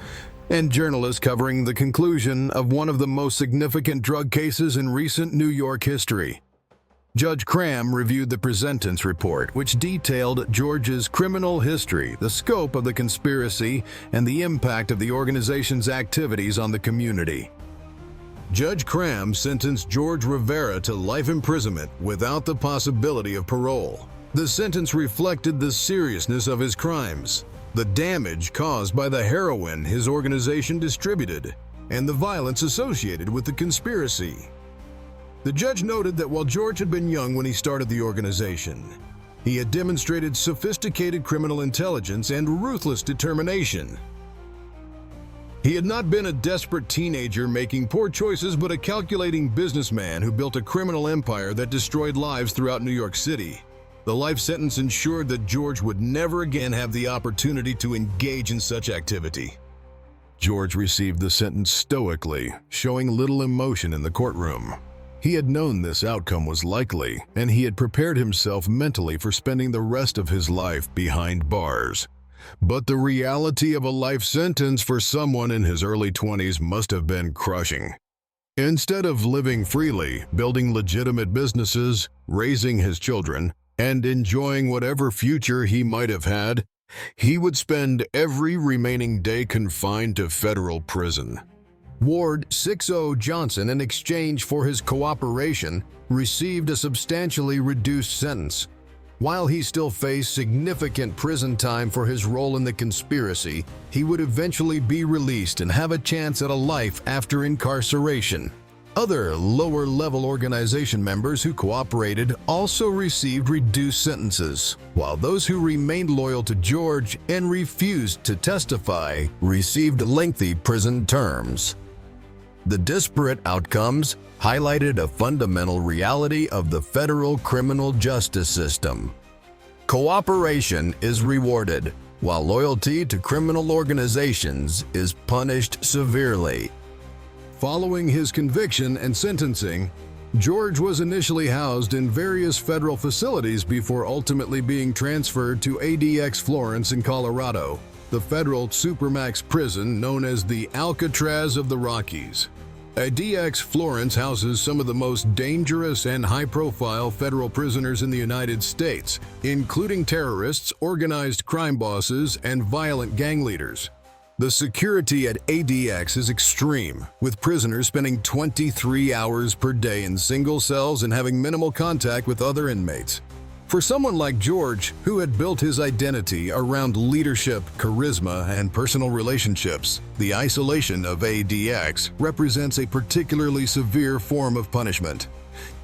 and journalists covering the conclusion of one of the most significant drug cases in recent New York history. Judge Cram reviewed the pre-sentence report, which detailed George's criminal history, the scope of the conspiracy, and the impact of the organization's activities on the community. Judge Cram sentenced George Rivera to life imprisonment without the possibility of parole. The sentence reflected the seriousness of his crimes, the damage caused by the heroin his organization distributed, and the violence associated with the conspiracy. The judge noted that while George had been young when he started the organization, he had demonstrated sophisticated criminal intelligence and ruthless determination. He had not been a desperate teenager making poor choices, but a calculating businessman who built a criminal empire that destroyed lives throughout New York City. The life sentence ensured that George would never again have the opportunity to engage in such activity. George received the sentence stoically, showing little emotion in the courtroom. He had known this outcome was likely, and he had prepared himself mentally for spending the rest of his life behind bars. But the reality of a life sentence for someone in his early 20s must have been crushing. Instead of living freely, building legitimate businesses, raising his children, and enjoying whatever future he might have had, he would spend every remaining day confined to federal prison. Ward 6-0 Johnson, in exchange for his cooperation, received a substantially reduced sentence. While he still faced significant prison time for his role in the conspiracy, he would eventually be released and have a chance at a life after incarceration. Other lower-level organization members who cooperated also received reduced sentences, while those who remained loyal to George and refused to testify received lengthy prison terms. The disparate outcomes highlighted a fundamental reality of the federal criminal justice system. Cooperation is rewarded, while loyalty to criminal organizations is punished severely. Following his conviction and sentencing, George was initially housed in various federal facilities before ultimately being transferred to ADX Florence in Colorado, the federal Supermax prison known as the Alcatraz of the Rockies. ADX Florence houses some of the most dangerous and high-profile federal prisoners in the United States, including terrorists, organized crime bosses, and violent gang leaders. The security at ADX is extreme, with prisoners spending 23 hours per day in single cells and having minimal contact with other inmates. For someone like George, who had built his identity around leadership, charisma, and personal relationships, the isolation of ADX represents a particularly severe form of punishment.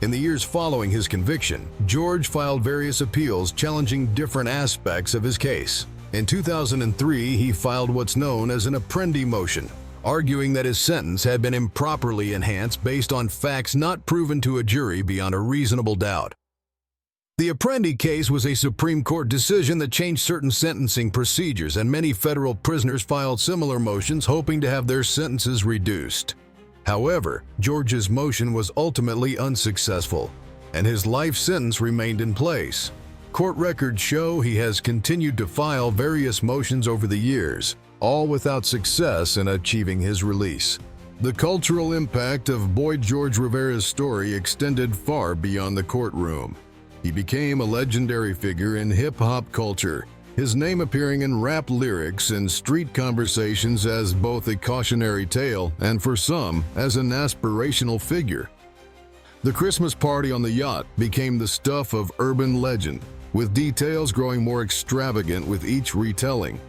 In the years following his conviction, George filed various appeals challenging different aspects of his case. In 2003, he filed what's known as an Apprendi motion, arguing that his sentence had been improperly enhanced based on facts not proven to a jury beyond a reasonable doubt. The Apprendi case was a Supreme Court decision that changed certain sentencing procedures, and many federal prisoners filed similar motions hoping to have their sentences reduced. However, George's motion was ultimately unsuccessful, and his life sentence remained in place. Court records show he has continued to file various motions over the years, all without success in achieving his release. The cultural impact of Boy George Rivera's story extended far beyond the courtroom. He became a legendary figure in hip-hop culture, his name appearing in rap lyrics and street conversations as both a cautionary tale and, for some, as an aspirational figure. The Christmas party on the yacht became the stuff of urban legend, with details growing more extravagant with each retelling.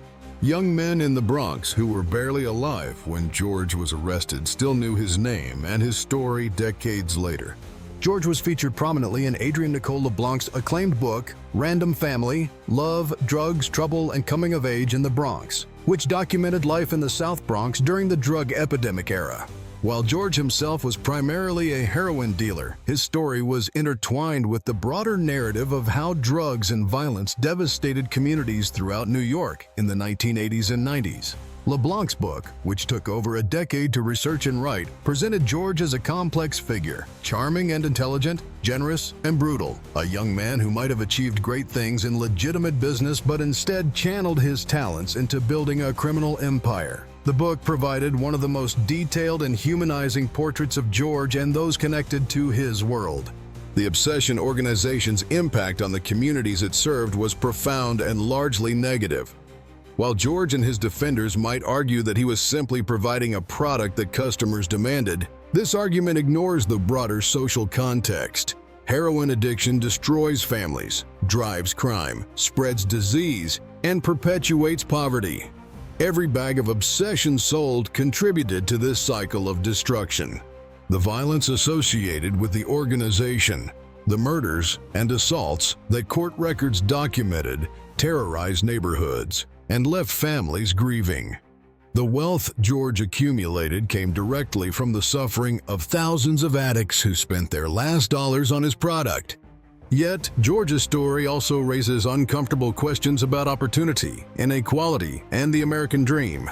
Young men in the Bronx who were barely alive when George was arrested still knew his name and his story decades later. George was featured prominently in Adrienne Nicole LeBlanc's acclaimed book, Random Family: Love, Drugs, Trouble, and Coming of Age in the Bronx, which documented life in the South Bronx during the drug epidemic era. While George himself was primarily a heroin dealer, his story was intertwined with the broader narrative of how drugs and violence devastated communities throughout New York in the 1980s and 90s. LeBlanc's book, which took over a decade to research and write, presented George as a complex figure, charming and intelligent, generous and brutal, a young man who might have achieved great things in legitimate business but instead channeled his talents into building a criminal empire. The book provided one of the most detailed and humanizing portraits of George and those connected to his world. The Obsession organization's impact on the communities it served was profound and largely negative. While George and his defenders might argue that he was simply providing a product that customers demanded, this argument ignores the broader social context. Heroin addiction destroys families, drives crime, spreads disease, and perpetuates poverty. Every bag of Obsession sold contributed to this cycle of destruction. The violence associated with the organization, the murders and assaults that court records documented, terrorized neighborhoods and left families grieving. The wealth George accumulated came directly from the suffering of thousands of addicts who spent their last dollars on his product. Yet, George's story also raises uncomfortable questions about opportunity, inequality, and the American dream.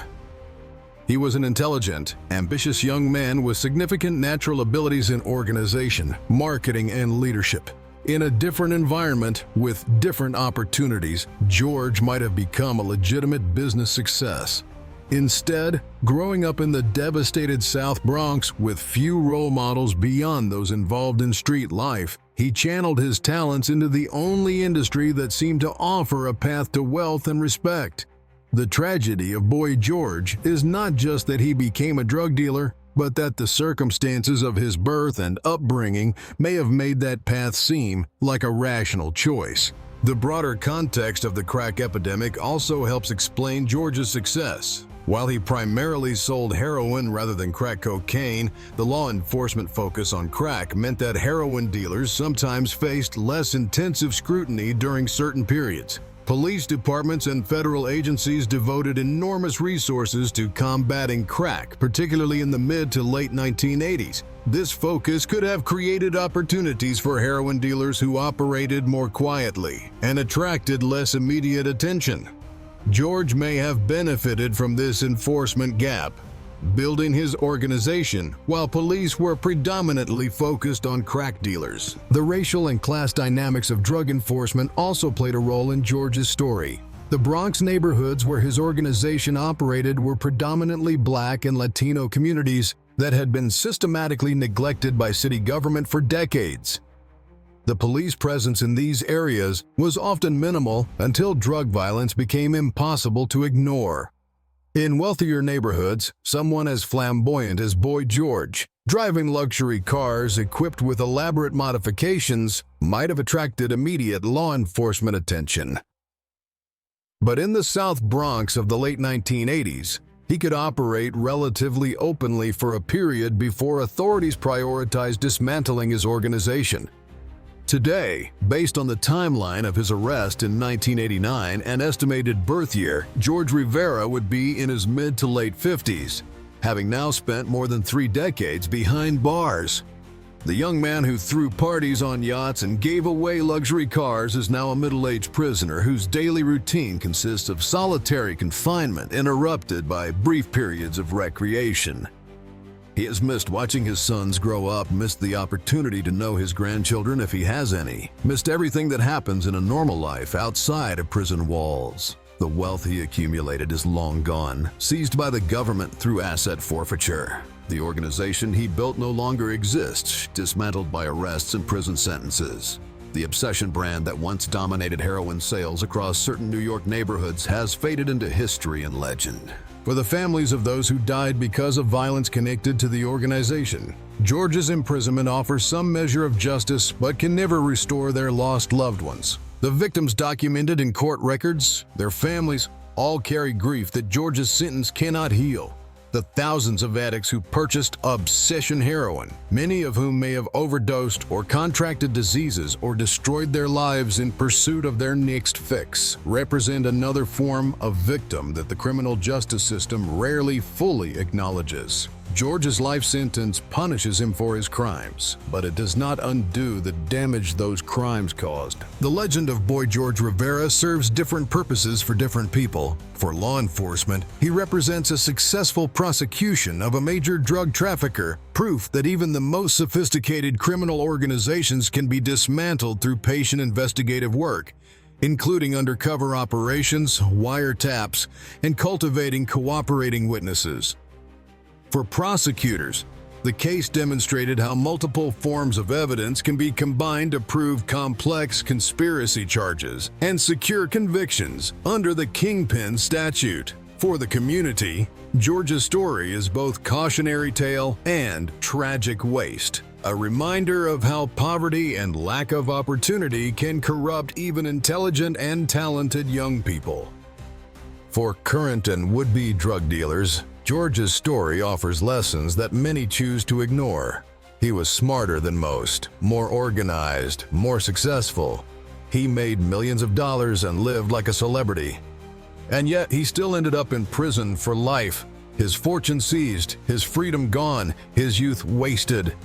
He was an intelligent, ambitious young man with significant natural abilities in organization, marketing, and leadership. In a different environment, with different opportunities, George might have become a legitimate business success. Instead, growing up in the devastated South Bronx with few role models beyond those involved in street life, he channeled his talents into the only industry that seemed to offer a path to wealth and respect. The tragedy of Boy George is not just that he became a drug dealer, but that the circumstances of his birth and upbringing may have made that path seem like a rational choice. The broader context of the crack epidemic also helps explain George's success. While he primarily sold heroin rather than crack cocaine, the law enforcement focus on crack meant that heroin dealers sometimes faced less intensive scrutiny during certain periods. Police departments and federal agencies devoted enormous resources to combating crack, particularly in the mid to late 1980s. This focus could have created opportunities for heroin dealers who operated more quietly and attracted less immediate attention. George may have benefited from this enforcement gap, building his organization while police were predominantly focused on crack dealers. The racial and class dynamics of drug enforcement also played a role in George's story. The Bronx neighborhoods where his organization operated were predominantly Black and Latino communities that had been systematically neglected by city government for decades. The police presence in these areas was often minimal until drug violence became impossible to ignore. In wealthier neighborhoods, someone as flamboyant as Boy George, driving luxury cars equipped with elaborate modifications, might have attracted immediate law enforcement attention. But in the South Bronx of the late 1980s, he could operate relatively openly for a period before authorities prioritized dismantling his organization. Today, based on the timeline of his arrest in 1989 and estimated birth year, George Rivera would be in his mid to late 50s, having now spent more than 3 decades behind bars. The young man who threw parties on yachts and gave away luxury cars is now a middle-aged prisoner whose daily routine consists of solitary confinement interrupted by brief periods of recreation. He has missed watching his sons grow up, missed the opportunity to know his grandchildren if he has any, missed everything that happens in a normal life outside of prison walls. The wealth he accumulated is long gone, seized by the government through asset forfeiture. The organization he built no longer exists, dismantled by arrests and prison sentences. The obsession brand that once dominated heroin sales across certain New York neighborhoods has faded into history and legend. For the families of those who died because of violence connected to the organization, George's imprisonment offers some measure of justice but can never restore their lost loved ones. The victims documented in court records, their families, all carry grief that George's sentence cannot heal. The thousands of addicts who purchased obsession heroin, many of whom may have overdosed or contracted diseases or destroyed their lives in pursuit of their next fix, represent another form of victim that the criminal justice system rarely fully acknowledges. George's life sentence punishes him for his crimes, but it does not undo the damage those crimes caused. The legend of Boy George Rivera serves different purposes for different people. For law enforcement, he represents a successful prosecution of a major drug trafficker, proof that even the most sophisticated criminal organizations can be dismantled through patient investigative work, including undercover operations, wiretaps, and cultivating cooperating witnesses. For prosecutors, the case demonstrated how multiple forms of evidence can be combined to prove complex conspiracy charges and secure convictions under the kingpin statute. For the community, George's story is both cautionary tale and tragic waste, a reminder of how poverty and lack of opportunity can corrupt even intelligent and talented young people. For current and would-be drug dealers, George's story offers lessons that many choose to ignore. He was smarter than most, more organized, more successful. He made millions of dollars and lived like a celebrity. And yet he still ended up in prison for life, His fortune seized, his freedom gone, his youth wasted.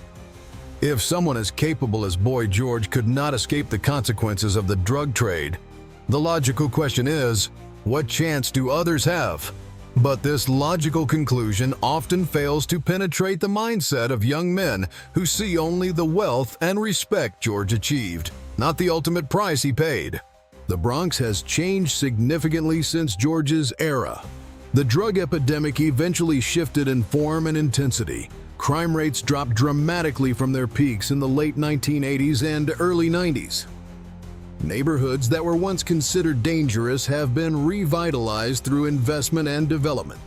If someone as capable as Boy George could not escape the consequences of the drug trade, the logical question is, what chance do others have? But this logical conclusion often fails to penetrate the mindset of young men who see only the wealth and respect George achieved, not the ultimate price he paid. The Bronx has changed significantly since George's era. The drug epidemic eventually shifted in form and intensity. Crime rates dropped dramatically from their peaks in the late 1980s and early 90s. Neighborhoods that were once considered dangerous have been revitalized through investment and development.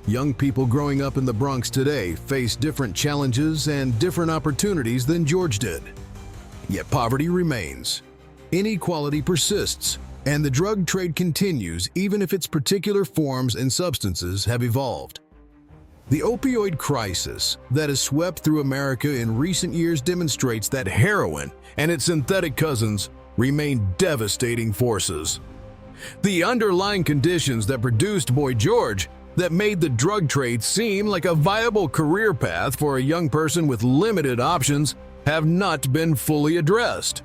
Young people growing up in the Bronx today face different challenges and different opportunities than George did. Yet poverty remains, inequality persists, and the drug trade continues even if its particular forms and substances have evolved. The opioid crisis that has swept through America in recent years demonstrates that heroin and its synthetic cousins remain devastating forces. The underlying conditions that produced Boy George, that made the drug trade seem like a viable career path for a young person with limited options, have not been fully addressed.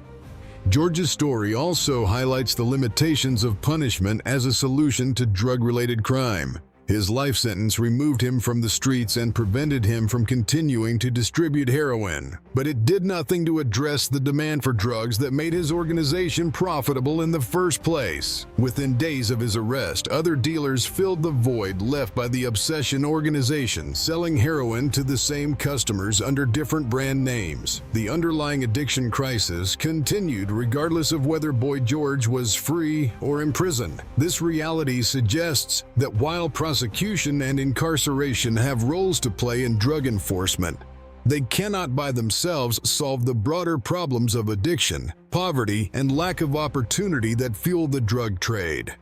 George's story also highlights the limitations of punishment as a solution to drug-related crime. His life sentence removed him from the streets and prevented him from continuing to distribute heroin, but it did nothing to address the demand for drugs that made his organization profitable in the first place. Within days of his arrest, other dealers filled the void left by the Obsession organization, selling heroin to the same customers under different brand names. The underlying addiction crisis continued regardless of whether Boy George was free or imprisoned. This reality suggests that while prosecution and incarceration have roles to play in drug enforcement, they cannot by themselves solve the broader problems of addiction, poverty, and lack of opportunity that fuel the drug trade.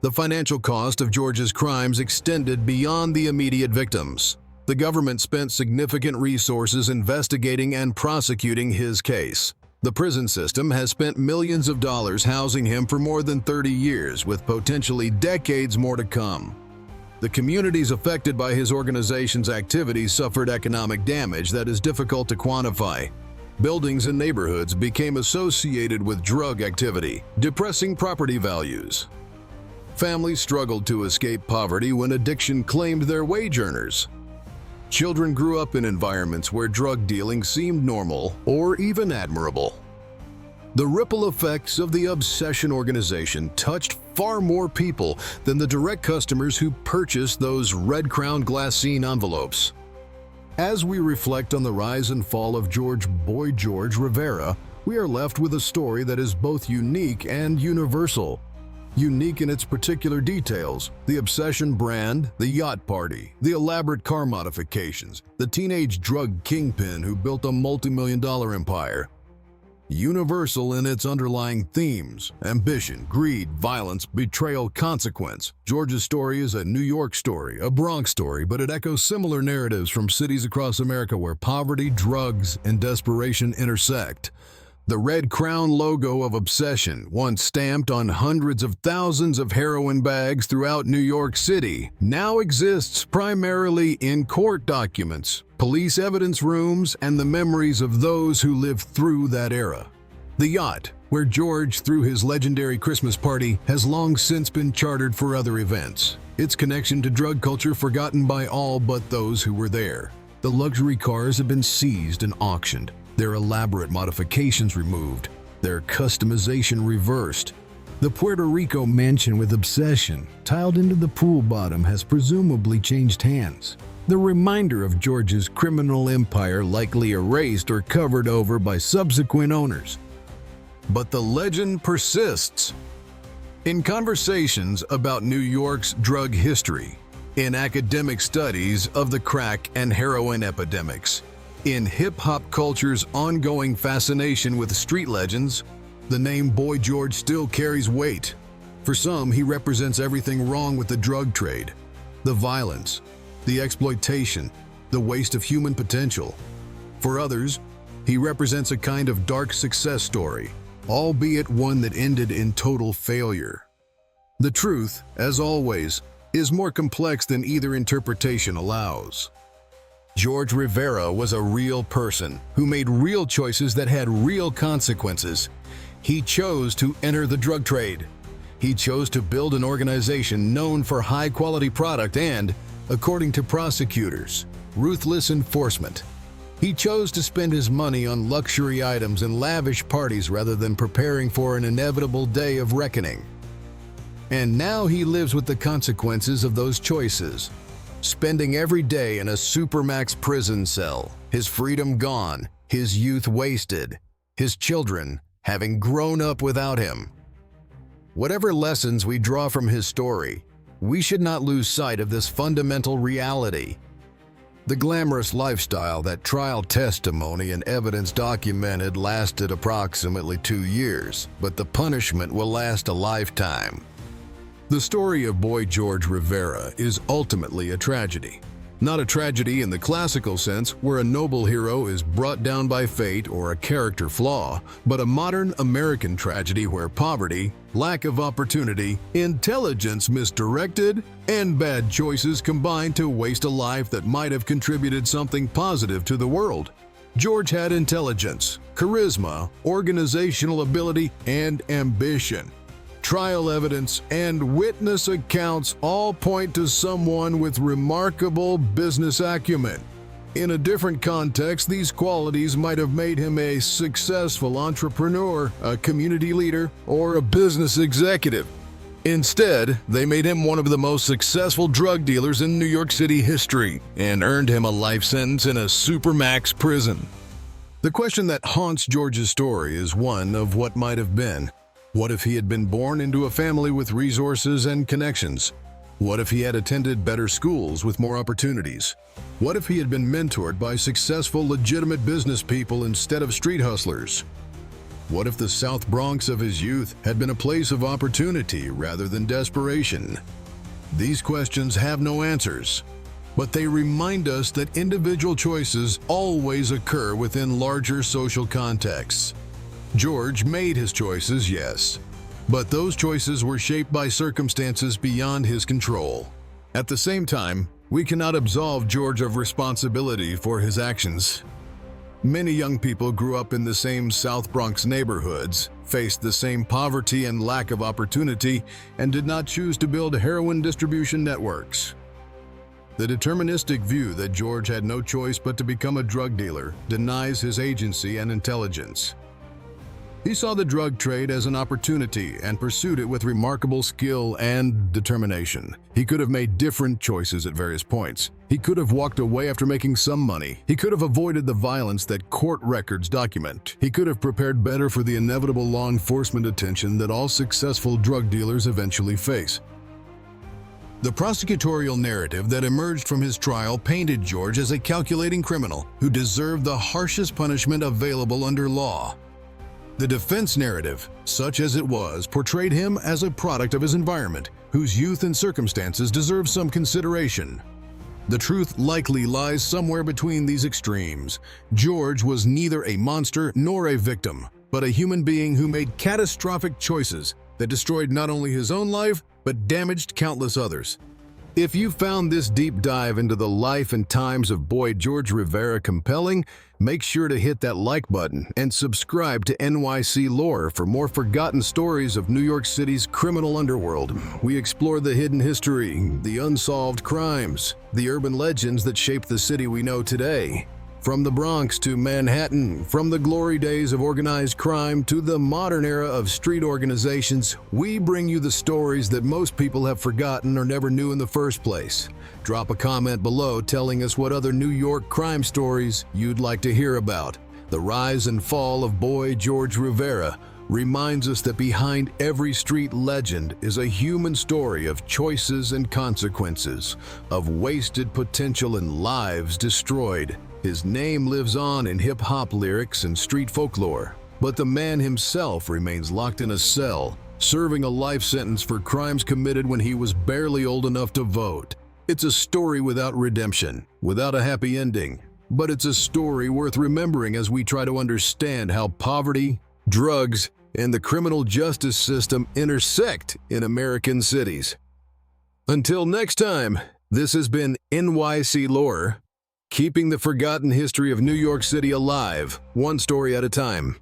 The financial cost of George's crimes extended beyond the immediate victims. The government spent significant resources investigating and prosecuting his case. The prison system has spent millions of dollars housing him for more than 30 years, with potentially decades more to come. The communities affected by his organization's activities suffered economic damage that is difficult to quantify. Buildings and neighborhoods became associated with drug activity, depressing property values. Families struggled to escape poverty when addiction claimed their wage earners. Children grew up in environments where drug dealing seemed normal or even admirable. The ripple effects of the Obsession organization touched far more people than the direct customers who purchased those red crown glassine envelopes. As we reflect on the rise and fall of Boy George Rivera, we are left with a story that is both unique and universal. Unique in its particular details, the Obsession brand, the yacht party, the elaborate car modifications, the teenage drug kingpin who built a multi-million-dollar empire. Universal in its underlying themes: ambition, greed, violence, betrayal, consequence. George's story is a New York story, a Bronx story, but it echoes similar narratives from cities across America where poverty, drugs, and desperation intersect. The red crown logo of Obsession, once stamped on hundreds of thousands of heroin bags throughout New York City, now exists primarily in court documents, police evidence rooms, and the memories of those who lived through that era. The yacht, where George threw his legendary Christmas party, has long since been chartered for other events. Its connection to drug culture forgotten by all but those who were there. The luxury cars have been seized and auctioned, their elaborate modifications removed, their customization reversed. The Puerto Rico mansion with Obsession, tiled into the pool bottom, has presumably changed hands. The reminder of George's criminal empire likely erased or covered over by subsequent owners. But the legend persists. In conversations about New York's drug history, in academic studies of the crack and heroin epidemics, in hip-hop culture's ongoing fascination with street legends, the name Boy George still carries weight. For some, he represents everything wrong with the drug trade: the violence, the exploitation, the waste of human potential. For others, he represents a kind of dark success story, albeit one that ended in total failure. The truth, as always, is more complex than either interpretation allows. George Rivera was a real person who made real choices that had real consequences. He chose to enter the drug trade. He chose to build an organization known for high-quality product and, according to prosecutors, ruthless enforcement. He chose to spend his money on luxury items and lavish parties rather than preparing for an inevitable day of reckoning. And now he lives with the consequences of those choices, spending every day in a Supermax prison cell, his freedom gone, his youth wasted, his children having grown up without him. Whatever lessons we draw from his story, we should not lose sight of this fundamental reality. The glamorous lifestyle that trial testimony and evidence documented lasted approximately 2 years, but the punishment will last a lifetime. The story of Boy George Rivera is ultimately a tragedy. Not a tragedy in the classical sense where a noble hero is brought down by fate or a character flaw, but a modern American tragedy where poverty, lack of opportunity, intelligence misdirected, and bad choices combine to waste a life that might have contributed something positive to the world. George had intelligence, charisma, organizational ability, and ambition. Trial evidence and witness accounts all point to someone with remarkable business acumen. In a different context, these qualities might have made him a successful entrepreneur, a community leader, or a business executive. Instead, they made him one of the most successful drug dealers in New York City history and earned him a life sentence in a Supermax prison. The question that haunts George's story is one of what might have been. What if he had been born into a family with resources and connections? What if he had attended better schools with more opportunities? What if he had been mentored by successful, legitimate business people instead of street hustlers? What if the South Bronx of his youth had been a place of opportunity rather than desperation? These questions have no answers, but they remind us that individual choices always occur within larger social contexts. George made his choices, yes, but those choices were shaped by circumstances beyond his control. At the same time, we cannot absolve George of responsibility for his actions. Many young people grew up in the same South Bronx neighborhoods, faced the same poverty and lack of opportunity, and did not choose to build heroin distribution networks. The deterministic view that George had no choice but to become a drug dealer denies his agency and intelligence. He saw the drug trade as an opportunity and pursued it with remarkable skill and determination. He could have made different choices at various points. He could have walked away after making some money. He could have avoided the violence that court records document. He could have prepared better for the inevitable law enforcement attention that all successful drug dealers eventually face. The prosecutorial narrative that emerged from his trial painted George as a calculating criminal who deserved the harshest punishment available under law. The defense narrative, such as it was, portrayed him as a product of his environment, whose youth and circumstances deserve some consideration. The truth likely lies somewhere between these extremes. George was neither a monster nor a victim, but a human being who made catastrophic choices that destroyed not only his own life, but damaged countless others. If you found this deep dive into the life and times of Boy George Rivera compelling, make sure to hit that like button and subscribe to NYCLore for more forgotten stories of New York City's criminal underworld. We explore the hidden history, the unsolved crimes, the urban legends that shaped the city we know today. From the Bronx to Manhattan, from the glory days of organized crime to the modern era of street organizations, we bring you the stories that most people have forgotten or never knew in the first place. Drop a comment below telling us what other New York crime stories you'd like to hear about. The rise and fall of Boy George Rivera reminds us that behind every street legend is a human story of choices and consequences, of wasted potential and lives destroyed. His name lives on in hip-hop lyrics and street folklore, but the man himself remains locked in a cell, serving a life sentence for crimes committed when he was barely old enough to vote. It's a story without redemption, without a happy ending, but it's a story worth remembering as we try to understand how poverty, drugs, and the criminal justice system intersect in American cities. Until next time, this has been NYCLore, keeping the forgotten history of New York City alive, one story at a time.